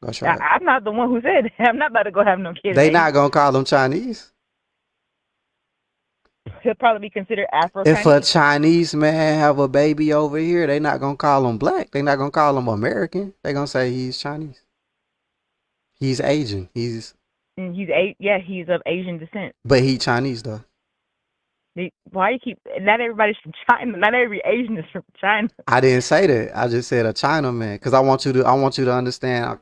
Go try it. I'm not the one who said that. I'm not about to go have no kids. They not gonna call him Chinese. He'll probably be considered Afro If a Chinese. Chinese man have a baby over here, they not gonna call him black. They not gonna call him American. They gonna say he's Chinese. He's Asian. He's He's of Asian descent. but he Chinese though. Why you keep? Not everybody's from China. Not every Asian is from China. I didn't say that. I just said a Chinaman because I want you to understand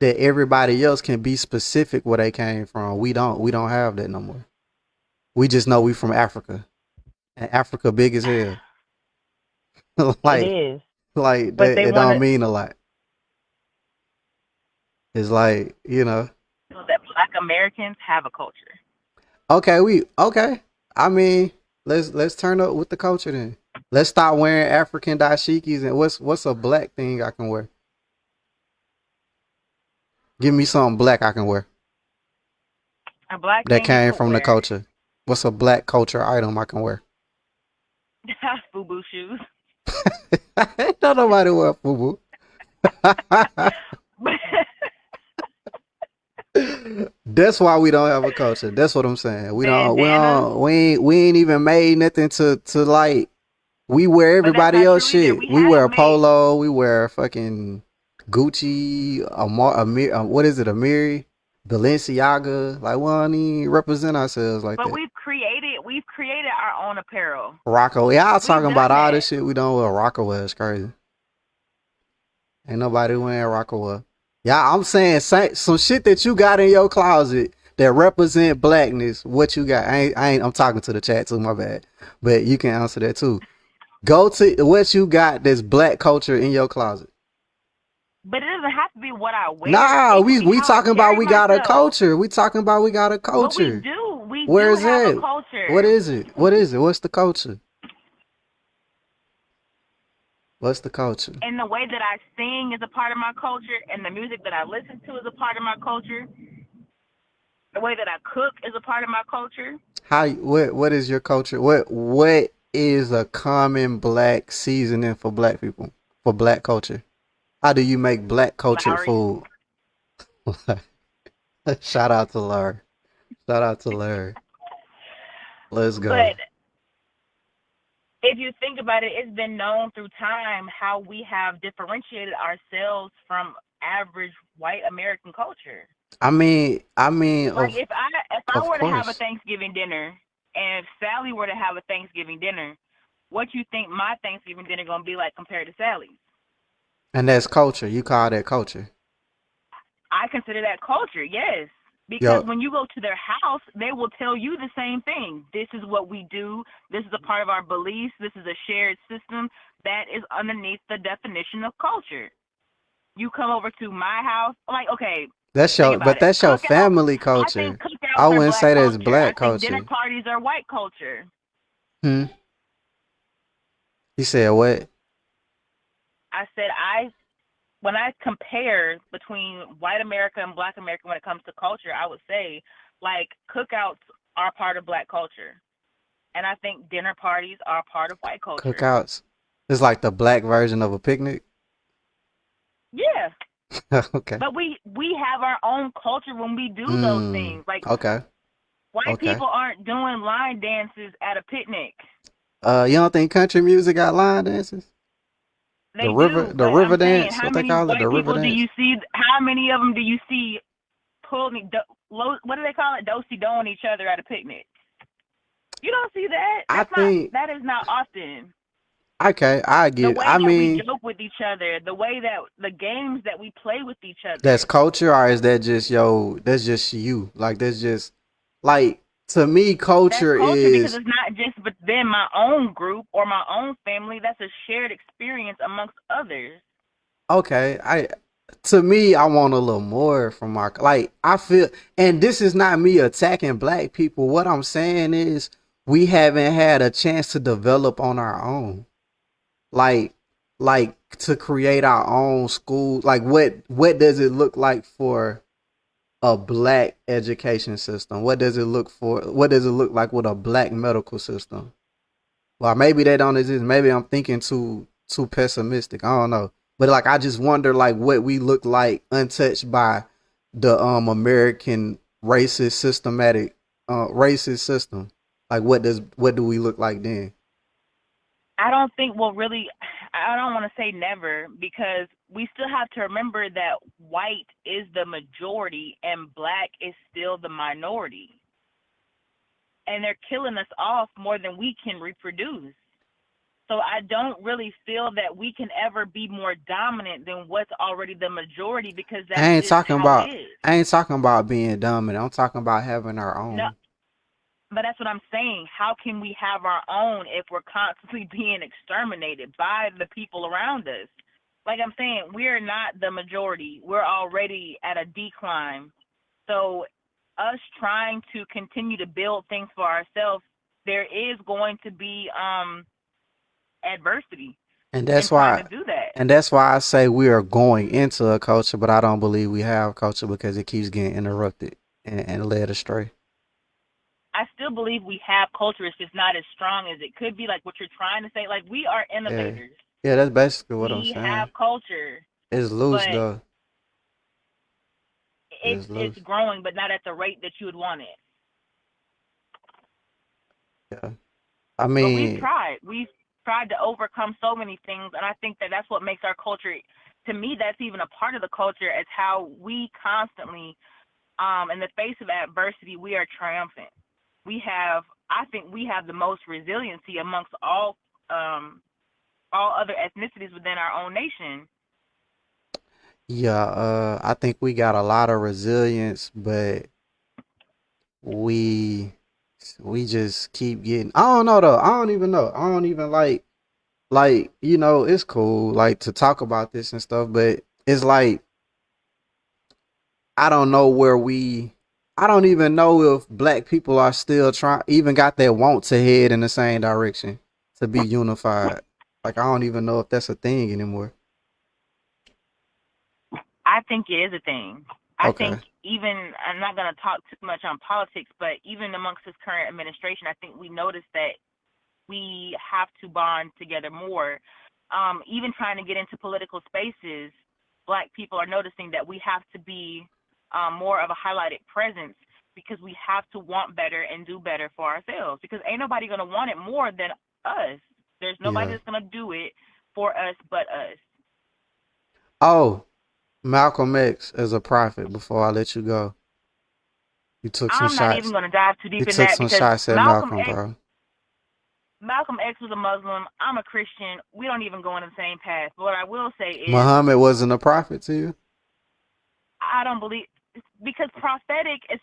that everybody else can be specific where they came from. We don't have that no more. We just know we from Africa, and Africa big as hell. It like is, like but that, they it want don't mean a lot. It's like that Black Americans have a culture. okay. I mean, let's turn up with the culture then. Let's start wearing African dashikis and what's a black thing I can wear? Give me something black I can wear A black that thing you came could from the wear. culture. What's a black culture item I can wear? FUBU shoes. Ain't no nobody wear FUBU. That's why we don't have a culture. That's what I'm saying. We ain't even made nothing to like. We wear everybody else shit. We wear polo. We wear fucking Gucci. What is it? Amiri, Balenciaga. Like we don't even represent ourselves like But that. we've created our own apparel. Rocco. Y'all We've talking done about all that. this shit we don't wear. Rocco wear is crazy. Ain't nobody wearing Rocco wear. Yeah, I'm saying some shit that you got in your closet that represent blackness. What you got? I'm talking to the chat too. My bad, but you can answer that too. Go to what you got that's black culture in your closet. But it doesn't have to be what I wear. Nah, It could be we how I talking about carry we got a myself. culture. We talking about we got a But we culture. do. We Where do is have it? a culture. What is it? What is it? What's the culture? What's the culture? And the way that I sing is a part of my culture, and the music that I listen to is a part of my culture. The way that I cook is a part of my culture. What is your culture? What is a common black seasoning for black people, for black culture? How do you make black culture food? Shout out to Larry. Let's go. But if you think about it, it's been known through time how we have differentiated ourselves from average white American culture. I mean, Like if I were to have a course. Thanksgiving dinner, and if Sally were to have a Thanksgiving dinner, what you think my Thanksgiving dinner gonna be like compared to Sally's? And that's culture. You call that culture. I consider that culture, yes. Because Yo, when you go to their house, they will tell you the same thing. This is what we do. This is a part of our beliefs. This is a shared system that is underneath the definition of culture. You come over to my house, like, okay, that's think your, about but it. that's your Cookouts, family I think culture. cookouts I are wouldn't black say that's culture. black I think dinner culture. parties are white culture. You said what? I said when I compare between white America and black America when it comes to culture, I would say like cookouts are part of black culture. And I think dinner parties are part of white culture. Cookouts. It's like the black version of a picnic. Yeah. Okay. But we have our own culture when we do those things. Like Okay. White Okay. people aren't doing line dances at a picnic. You don't think country music got line dances? They do, The but river I'm saying, dance, how what they many call it, the white river people do dance. you see? How many of them do you see pulling? What do they call it? Do-si-doing each other at a picnic. You don't see that. I think That is not often. okay, I The get. way I that we mean, joke with each other, the way that the games that we play with each that's other. culture, or is that just that's just you? Like that's just like to me, That's culture culture because is it's not just within my own group or my own family. That's a shared experience amongst others. okay. To me, I want a little more from our like. I feel, and this is not me attacking black people. What I'm saying is we haven't had a chance to develop on our own. Like to create our own school. Like what does it look like for a black education system? What does it look like with a black medical system? Well, maybe they don't exist. Maybe I'm thinking too pessimistic. I don't know. But like I just wonder like what we look like untouched by the American racist system. Like what do we look like then? I don't think, well, really, I don't want to say never because we still have to remember that white is the majority and black is still the minority. And they're killing us off more than we can reproduce. So I don't really feel that we can ever be more dominant than what's already the majority because I that's ain't just talking how it about is. I ain't talking about being dominant. I'm talking about having our No, own. but that's what I'm saying. How can we have our own if we're constantly being exterminated by the people around us? Like I'm saying, we're not the majority. We're already at a decline. So us trying to continue to build things for ourselves, there is going to be adversity And in that's trying why to do that. I say we are going into a culture, but I don't believe we have culture because it keeps getting interrupted and led astray. I still believe we have culture. It's just not as strong as it could be. Like what you're trying to say, like we are Yeah. innovators. Yeah, that's basically what I'm We have saying. culture, It's loose but though. It's it's loose. growing, but not at the rate that you would want it. Yeah. I But we've mean, tried. We've tried to overcome so many things, and I think that that's what makes our culture. To me, that's even a part of the culture. Is how we constantly, in the face of adversity, we are triumphant. I think we have the most resiliency amongst all other ethnicities within our own nation. yeah, I think we got a lot of resilience, but we just keep getting I don't know though. I don't even know. I don't even like, it's cool like to talk about this and stuff, but it's like I don't know I don't even know if black people are still trying even got that want to head in the same direction to be unified. Like I don't even know if that's a thing anymore. I think it is a thing. I Okay. think even, I'm not going to talk too much on politics, but even amongst this current administration, I think we noticed that we have to bond together more. Even trying to get into political spaces, black people are noticing that we have to be more of a highlighted presence because we have to want better and do better for ourselves because ain't nobody going to want it more than us. There's nobody Yeah. that's going to do it for us but us. Oh, Malcolm X is a prophet before I let you go. You took some I'm not even shots. going to dive too You deep in took that some because shots at Malcolm, bro. Malcolm X was a Muslim. I'm a Christian. We don't even go on the same path. But what I will say is, Muhammad wasn't a prophet to you? I don't believe because prophetic is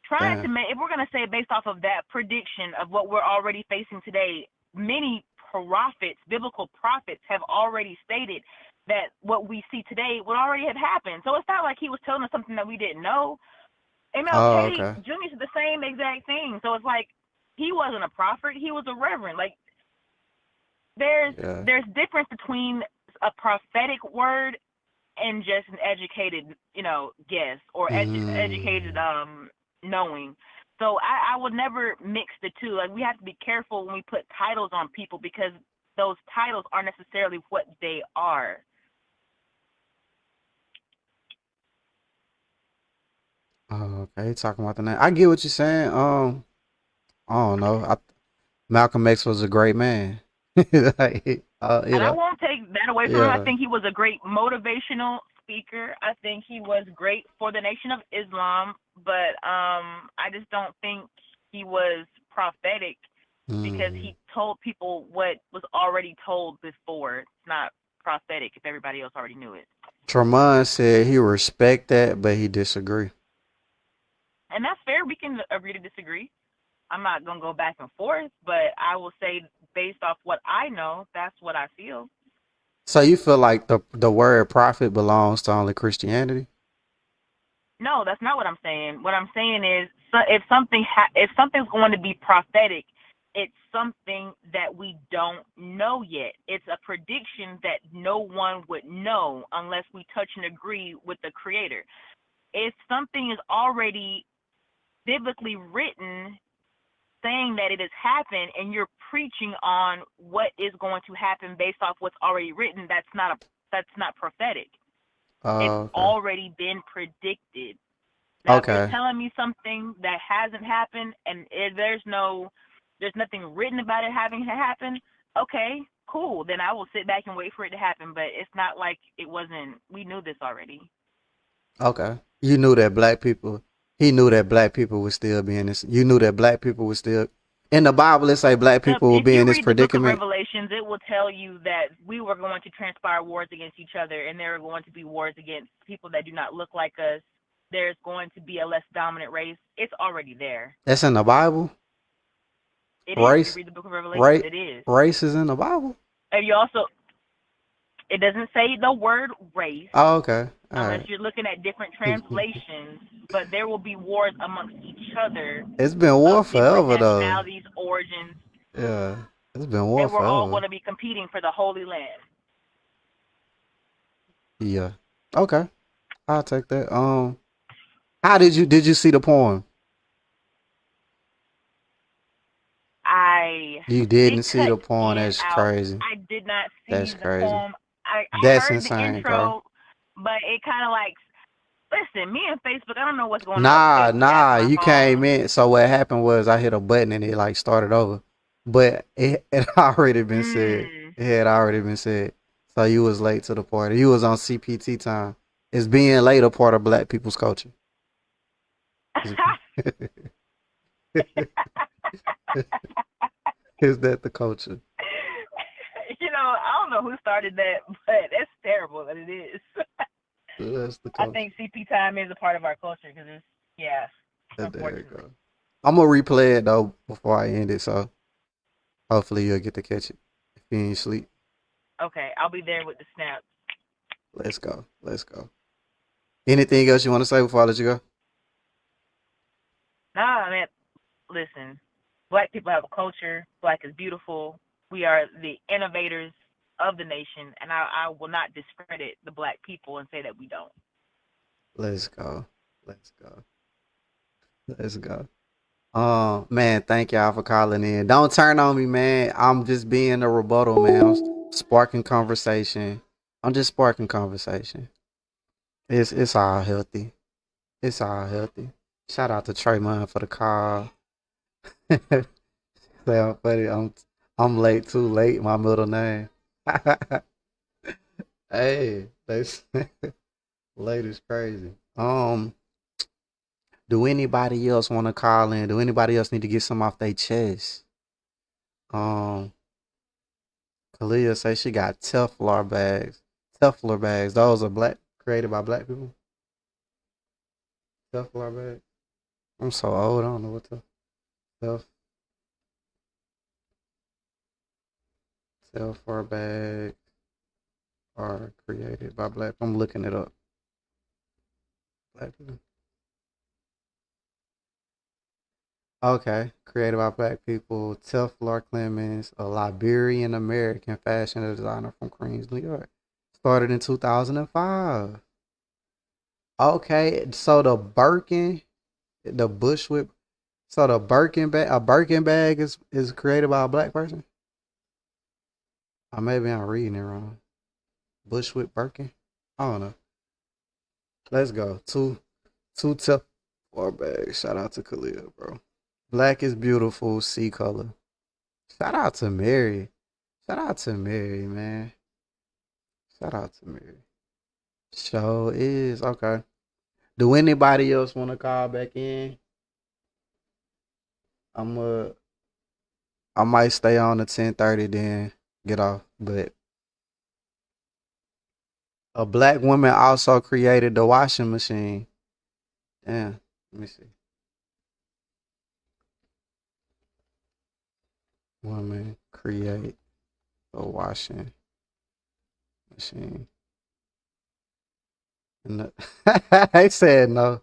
trying to Damn. make. If we're gonna say based off of that prediction of what we're already facing today, many prophets, biblical prophets, have already stated that what we see today would already have happened. So it's not like he was telling us something that we didn't know. Oh, MLK okay. Jr. said the same exact thing. So it's like he wasn't a prophet; he was a reverend. Like there's Yeah. there's difference between a prophetic word and just an educated, guess or educated Mm. knowing. So I would never mix the two. Like we have to be careful when we put titles on people because those titles aren't necessarily what they are. Oh, okay, you talking about the name. I get what you're saying. I don't know. Malcolm X was a great man. Like, you And I know, won't take that away from him. I yeah. think he was a great motivational speaker. I think he was great for the Nation of Islam, but I just don't think he was prophetic because Mm. he told people what was already told before. It's not prophetic if everybody else already knew it. Tremont said he respect that, but he disagree. And that's fair. We can agree to disagree. I'm not going to go back and forth, but I will say based off what I know, that's what I feel. So you feel like the word prophet belongs to only Christianity? No, that's not what I'm saying. What I'm saying is, if something's going to be prophetic, it's something that we don't know yet. It's a prediction that no one would know unless we touch and agree with the Creator. If something is already biblically written, saying that it has happened, and you're preaching on what is going to happen based off what's already written, that's not prophetic. It's Oh, okay. already been predicted. Now, if you're Okay. telling me something that hasn't happened and there's nothing written about it having to happen, okay, cool. Then I will sit back and wait for it to happen. But it's not like we knew this already. Okay. You knew that black people. He knew that black people would still be in this. You knew that black people would still in the Bible. It say black people will If be in you this read the book of predicament. Revelations, it will tell you that we were going to transpire wars against each other, and there are going to be wars against people that do not look like us. There's going to be a less dominant race. It's already there. That's in the Bible. It is. If you Race, read the book of Revelations, right? it is. Race is in the Bible. And you also, it doesn't say the word race Oh, okay. All unless right. you're looking at different translations, but there will be wars amongst each other It's been of war different forever though. nationalities, origins, Yeah, it's been war and we're all forever. going to be competing for the Holy Land. Yeah. Okay. I'll take that. How did you see the poem? You It didn't see cut the poem. in and That's out. crazy. I did not see That's the crazy. poem. I That's heard the insane, bro. intro, but it kind of like, listen, me and Facebook, I don't know what's going on with the Nah, Facebook app nah. on my You came phone. in. So what happened was I hit a button and it like started over, but it had already been said. It had already been said. So you was late to the party. You was on CPT time. Is being late a part of black people's culture? Is, is that the culture? I don't know who started that, but it's terrible that it is. That's the I culture. think CP time is a part of our culture because yeah, There you unfortunately. go. I'm gonna replay it though before I end it, so hopefully you'll get to catch it if you ain't sleep. Okay, I'll be there with the snaps. Let's go. Let's go. Anything else you want to say before I let you go? Nah, man, listen, black people have a culture. Black is beautiful. We are the innovators of the nation, and I will not discredit the black people and say that we don't. Let's go. Let's go. Let's go. Man, thank y'all for calling in. Don't turn on me, man. I'm just being a rebuttal, man. I'm sparking conversation. I'm just sparking conversation. It's all healthy. It's all healthy. Shout out to Trayvon for the call. Say I'm funny. I'm late too late. My middle name. Hey, that's late is crazy. Do anybody else want to call in? Do anybody else need to get some off their chest? Um, Kalia say she got Teflon bags. Teflon bags. Those are created by black people. Teflon bags. I'm so old. I don't know what the Teflon bags are created by black. I'm looking it up. Black people. Okay, created by black people. Teflon Clemens, a Liberian American fashion designer from Queens, New York. Started in 2005. Okay, so the Bushwick, so the Birkin bag is created by a black person. Or maybe I'm reading it wrong. Bushwick Birkin. I don't know. Let's go. Two Warbag. Shout out to Khalil, bro. Black is beautiful. C color. Shout out to Mary. Shout out to Mary, man. Shout out to Mary. Show is okay. Do anybody else want to call back in? I might stay on to 10:30, then get off. But a black woman also created the washing machine. Damn. Let me see. Woman create a washing machine. And they said no.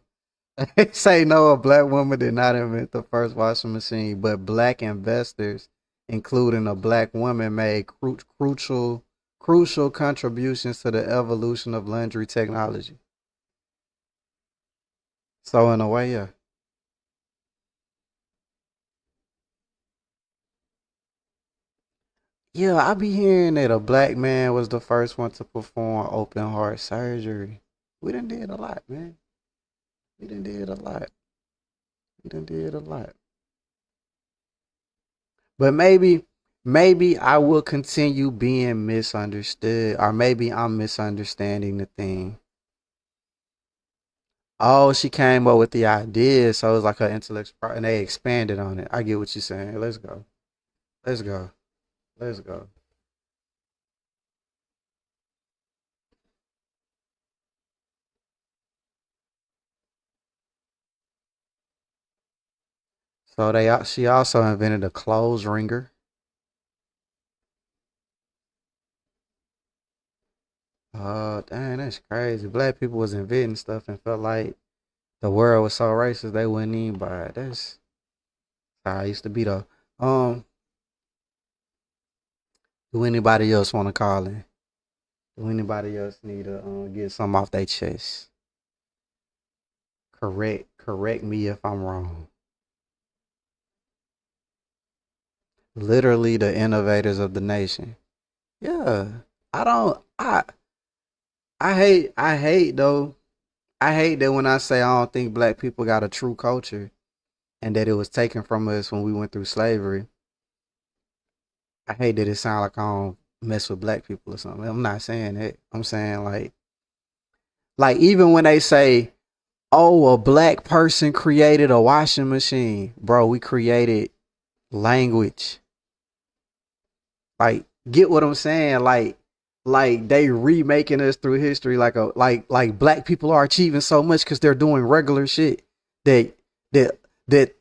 They say no, a black woman did not invent the first washing machine, but black investors, including a black woman, made crucial contributions to the evolution of laundry technology. So in a way, yeah. Yeah, I be hearing that a black man was the first one to perform open heart surgery. We done did a lot, man. We done did a lot. We done did a lot. But maybe I will continue being misunderstood, or maybe I'm misunderstanding the thing. Oh, she came up with the idea, so it was like her intellectual, and they expanded on it. I get what you're saying. Let's go. Let's go. Let's go. So she also invented a clothes wringer. Oh, dang, that's crazy. Black people was inventing stuff and felt like the world was so racist they wouldn't even buy it. That's how I used to be though. Um, do anybody else want to call in? Do anybody else need to get something off their chest? Correct me if I'm wrong. Literally the innovators of the nation. Yeah. I don't I hate though. I hate that when I say I don't think black people got a true culture and that it was taken from us when we went through slavery. I hate that it sound like I don't mess with black people or something. I'm not saying that. I'm saying like even when they say, "Oh, a black person created a washing machine." Bro, we created language. Like, get what I'm saying? Like they remaking us through history like black people are achieving so much because they're doing regular shit that that that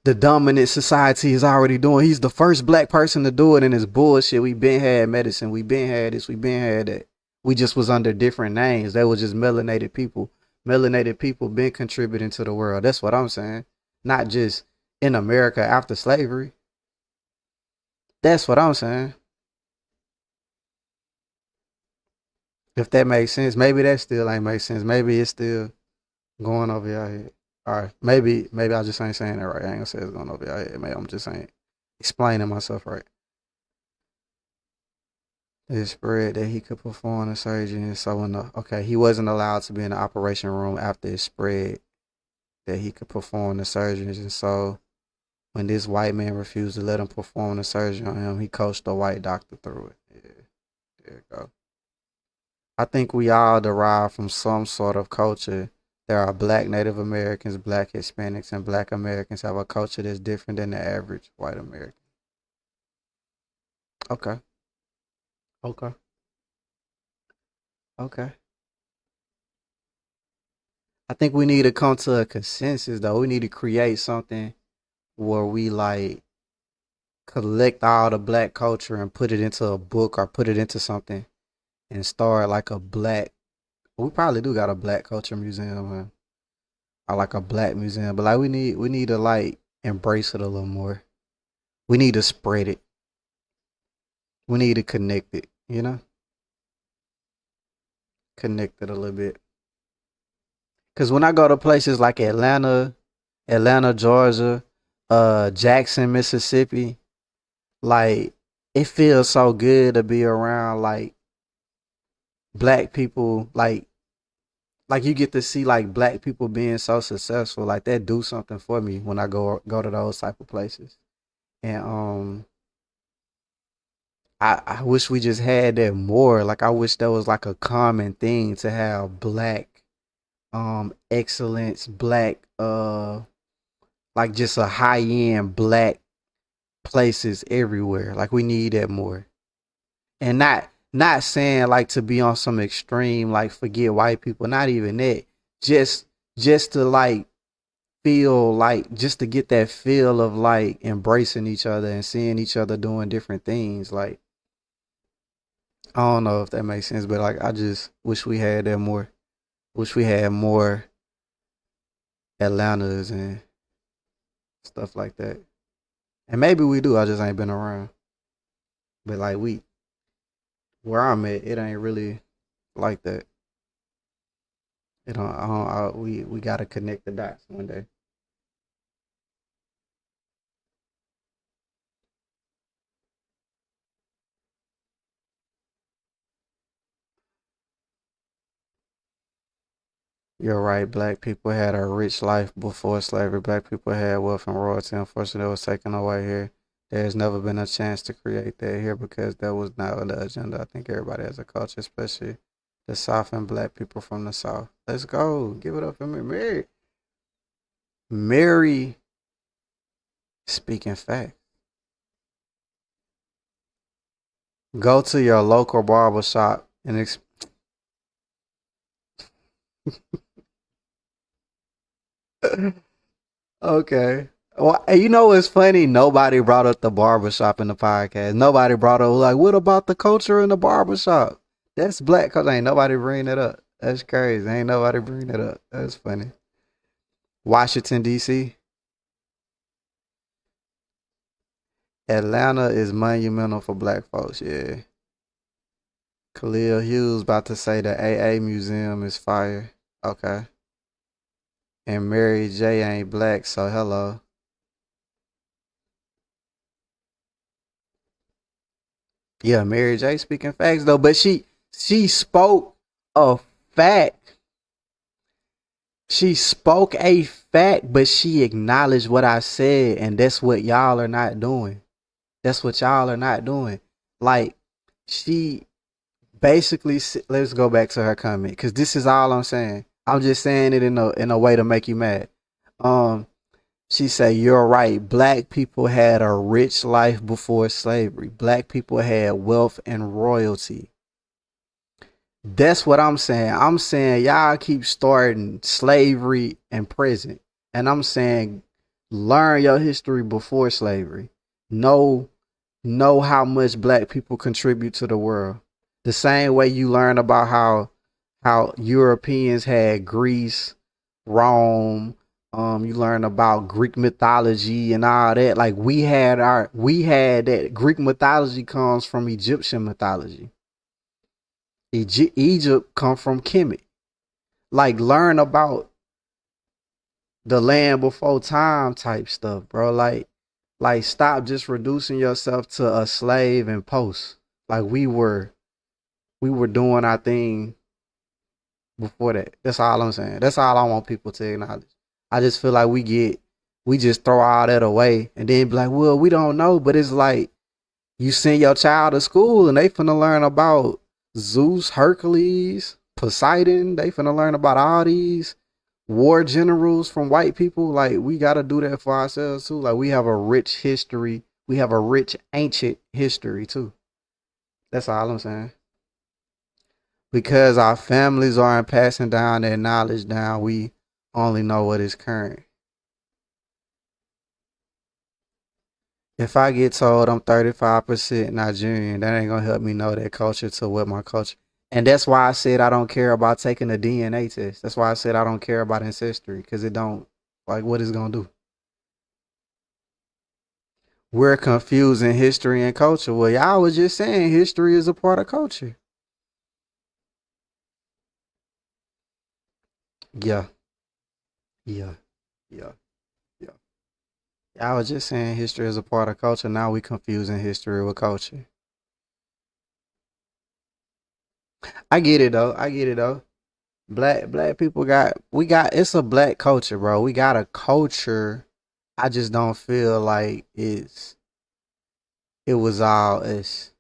the dominant society is already doing. He's the first black person to do it, and it's bullshit. We been had medicine, we been had this, we been had that. We just was under different names. They was just melanated people. Melanated people been contributing to the world. That's what I'm saying. Not just in America after slavery. That's what I'm saying. If that makes sense, maybe that still ain't make sense. Maybe it's still going over your head. All right, maybe I just ain't saying that right. I ain't gonna say it's going over your head. Maybe I'm just saying explaining myself right. It spread that he could perform the surgery, and so he wasn't allowed to be in the operation room after it spread that he could perform the surgeries, and so when this white man refused to let him perform the surgery on him, he coached the white doctor through it. Yeah, there you go. I think we all derive from some sort of culture. There are black Native Americans, black Hispanics, and black Americans have a culture that's different than the average white American. Okay. Okay. Okay. I think we need to come to a consensus though. We need to create something where we like collect all the black culture and put it into a book or put it into something and start like a black. We probably do got a black culture museum, man. Or like a black museum, but like we need to like embrace it a little more. We need to spread it. We need to connect it. You know, connect it a little bit. Cause when I go to places like Atlanta, Georgia, Jackson, Mississippi, like it feels so good to be around like black people, like like you get to see like black people being so successful. Like that do something for me when I go to those type of places. And I wish we just had that more. Like I wish that was like a common thing to have black excellence, black like just a high end black places everywhere. Like we need that more. And not saying like to be on some extreme like forget white people, not even that. Just just to like feel like just to get that feel of like embracing each other and seeing each other doing different things. Like I don't know if that makes sense, but like I just wish we had that more. Wish we had more Atlantas and stuff like that. And maybe we do. I just ain't been around. But like where I'm at, it ain't really like that. It don't. We gotta connect the dots one day. You're right. Black people had a rich life before slavery. Black people had wealth and royalty. Unfortunately, it was taken away here. There's never been a chance to create that here because that was not on the agenda. I think everybody has a culture, especially the South and black people from the South. Let's go. Give it up for me. Mary speaking fact. Go to your local barber shop and okay. Well, you know what's funny? Nobody brought up the barbershop in the podcast. Nobody brought up like, what about the culture in the barbershop? That's black culture. Ain't nobody bring it up. That's crazy. Ain't nobody bring it up. That's funny. Washington D.C. Atlanta is monumental for black folks. Yeah. Khalil Hughes about to say the AA museum is fire. Okay. And Mary J ain't black, so hello. Yeah, Mary J speaking facts though, but she spoke a fact. She spoke a fact, but she acknowledged what I said, and that's what y'all are not doing. That's what y'all are not doing. Like she basically, let's go back to her comment because this is all I'm saying. I'm just saying it in a way to make you mad. She said, you're right. Black people had a rich life before slavery. Black people had wealth and royalty. That's what I'm saying. I'm saying y'all keep starting slavery and present. And I'm saying learn your history before slavery. Know how much black people contribute to the world. The same way you learn about how Europeans had Greece, Rome, you learn about Greek mythology and all that. Like we had that. Greek mythology comes from Egyptian mythology. Egypt come from Kemet. Like learn about the land before time type stuff, bro. Like stop just reducing yourself to a slave and post. Like we were doing our thing before that. That's all I'm saying. That's all I want people to acknowledge. I just feel like we just throw all that away and then be like, well, we don't know. But it's like you send your child to school and they finna learn about Zeus, Hercules, Poseidon. They finna learn about all these war generals from white people. Like we gotta do that for ourselves too. Like we have a rich history. We have a rich ancient history too. That's all I'm saying. Because our families aren't passing down their knowledge down, we only know what is current. If I get told I'm 35% Nigerian, that ain't gonna help me know that culture to what my culture. And that's why I said I don't care about taking a DNA test. That's why I said I don't care about ancestry, because it don't, like, what it's gonna do. We're confusing history and culture. Well, y'all was just saying history is a part of culture. Yeah, yeah, yeah, yeah. I was just saying history is a part of culture. Now we confusing history with culture. I get it though. Black people it's a black culture, bro. We got a culture. I just don't feel like it was all us.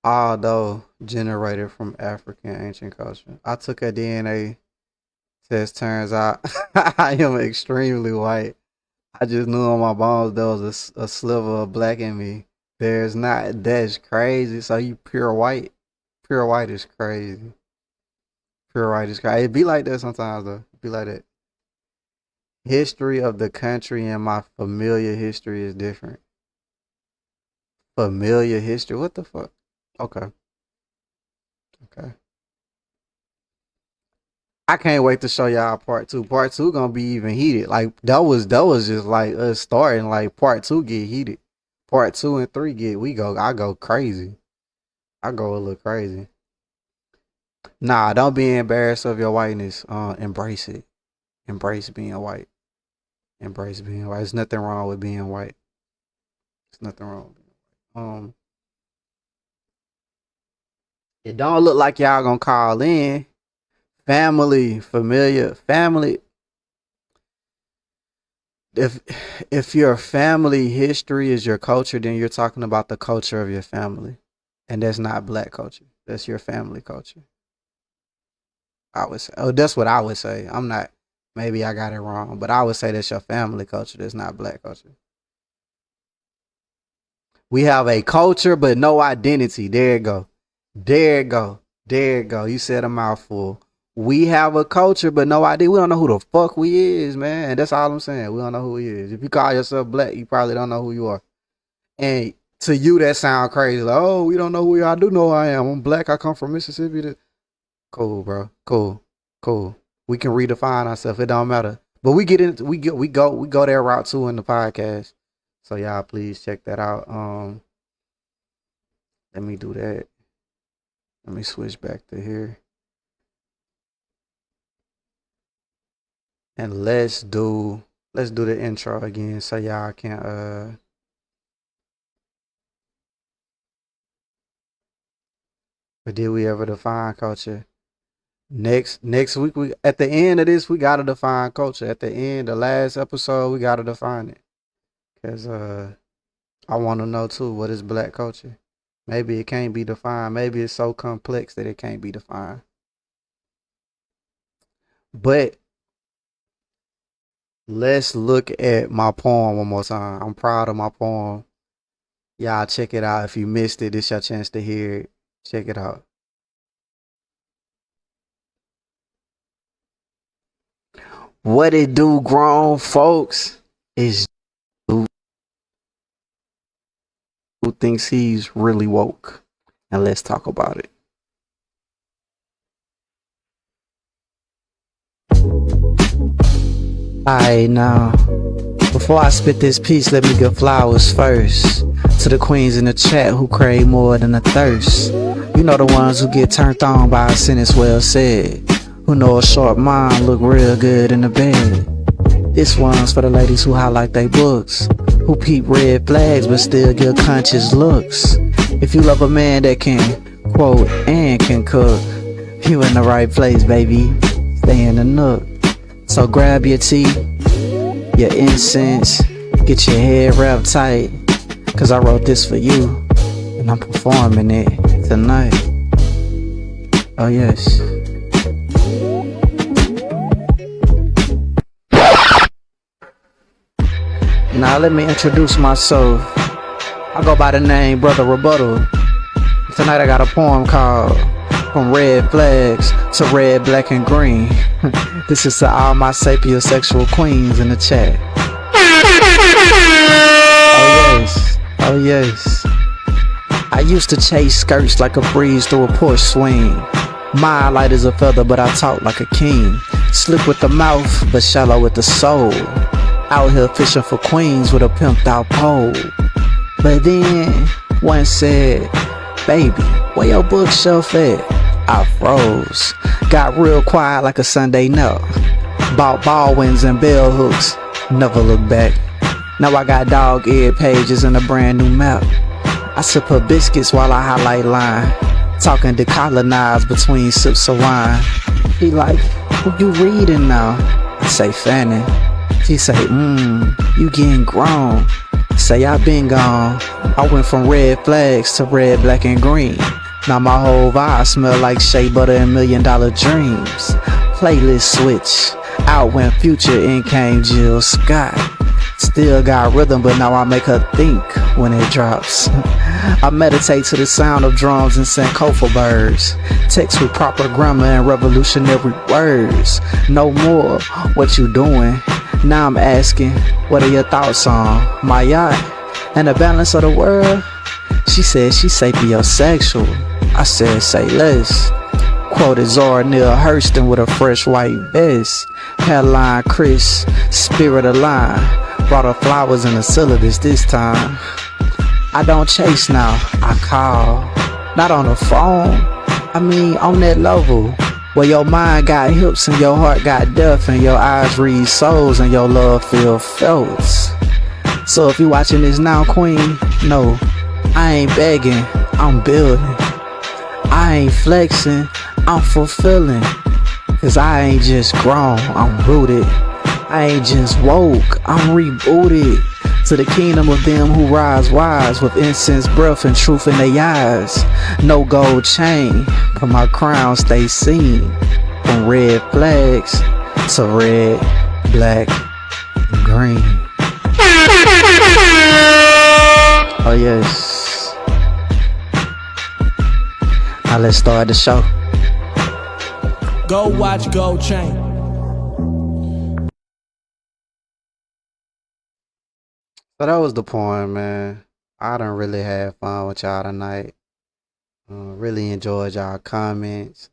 Although generated from African ancient culture. I took a DNA test, turns out I am extremely white. I just knew on my bones there was a sliver of black in me. There's not. That's crazy. So you pure white. Pure white is crazy. Pure white is crazy. It be like that sometimes though. It be like that. History of the country and my familiar history is different. Familiar history? What the fuck? Okay. Okay. I can't wait to show y'all part 2. Part 2 gonna be even heated. Like that was just like us starting. Like part 2 get heated. Part 2 and 3 I go crazy. I go a little crazy. Nah, don't be embarrassed of your whiteness. Embrace it. Embrace being white. Embrace being white. There's nothing wrong with being white. There's nothing wrong with being white. It don't look like y'all gonna call in. Family, familiar, family. If your family history is your culture, then you're talking about the culture of your family. And that's not black culture. That's your family culture. I would say. Oh, that's what I would say. I'm not, maybe I got it wrong, but I would say that's your family culture. That's not black culture. We have a culture, but no identity. There you go. There you go. There you go. You said a mouthful. We have a culture, but no idea. We don't know who the fuck we is, man. And that's all I'm saying. We don't know who we is. If you call yourself black, you probably don't know who you are. And to you, that sound crazy. Like, oh, we don't know who you are. I do know who I am. I'm black. I come from Mississippi. Cool, bro. Cool. We can redefine ourselves. It don't matter. But we go that route too in the podcast. So y'all please check that out. Let me do that. Let me switch back to here. And let's do the intro again so y'all can but did we ever define culture? Next week we at the end of this we gotta define culture. At the end, the last episode, we gotta define it. Cause I wanna know too, what is black culture? Maybe it can't be defined. Maybe it's so complex that it can't be defined. But let's look at my poem one more time. I'm proud of my poem. Y'all check it out. If you missed it, it's your chance to hear it. Check it out. What it do, grown folks, is who thinks he's really woke. And let's talk about it. Alright, now, before I spit this piece, let me give flowers first to the queens in the chat who crave more than a thirst. You know, the ones who get turned on by a sentence well said, who know a short mind look real good in the bed. This one's for the ladies who highlight they books, who peep red flags but still give conscious looks. If you love a man that can quote and can cook, you in the right place, baby. Stay in the nook. So grab your tea, your incense, get your head wrapped tight, cause I wrote this for you, and I'm performing it tonight. Oh yes. Now let me introduce myself. I go by the name Brother Rebuttal. Tonight I got a poem called From Red Flags to Red, Black, and Green. This is to all my sapiosexual queens in the chat. Oh yes. I used to chase skirts like a breeze through a porch swing. My light is a feather, but I talk like a king. Slick with the mouth, but shallow with the soul. Out here fishing for queens with a pimped out pole. But then one said, baby, where your bookshelf at? I froze. Got real quiet like a Sunday nut. Bought Baldwins and bell hooks. Never look back. Now I got dog-eared pages and a brand new map. I sip her biscuits while I highlight line. Talking decolonized between sips of wine. He like, who you reading now? I say Fanny. She say, you getting grown. Say I been gone. I went from red flags to red, black, and green. Now my whole vibe smell like shea butter and $1 million dreams. Playlist switch. Out went Future, in came Jill Scott. Still got rhythm, but now I make her think when it drops. I meditate to the sound of drums and Sankofa birds. Text with proper grammar and revolutionary words. No more, what you doing? Now I'm asking, what are your thoughts on my yacht and the balance of the world? She said she's sapiosexual. I said say less. Quoted Zora Neale Hurston with a fresh white vest. Headline Chris, spirit aligned. Brought her flowers in the syllabus this time. I don't chase now, I call. Not on the phone, I mean on that level. Where your mind got hips and your heart got deaf, and your eyes read souls and your love feel felt. So if you watching this now, queen, no, I ain't begging, I'm building. I ain't flexing, I'm fulfilling. Cause I ain't just grown, I'm rooted. I ain't just woke, I'm rebooted. To the kingdom of them who rise wise, with incense breath and truth in their eyes. No gold chain, but my crown stays seen. From red flags to red, black, and green. Oh yes. Now let's start the show. Go watch Gold Chain. So that was the poem, man. I done really had fun with y'all tonight. Really enjoyed y'all comments.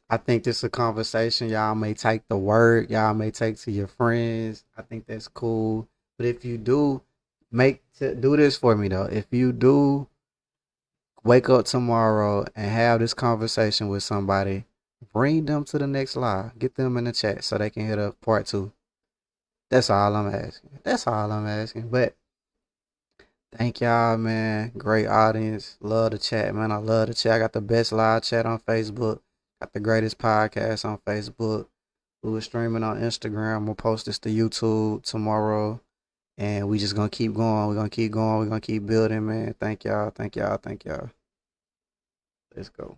I think this is a conversation y'all may take to work, y'all may take to your friends. I think that's cool. But if you do, do this for me though. If you do wake up tomorrow and have this conversation with somebody, bring them to the next live. Get them in the chat so they can hit up part 2. That's all I'm asking. But thank y'all, man. Great audience. Love the chat, man. I love the chat. I got the best live chat on Facebook. Got the greatest podcast on Facebook. We were streaming on Instagram. We'll post this to YouTube tomorrow. And we just gonna keep going. We're gonna keep going. We're gonna keep building, man. Thank y'all. Let's go.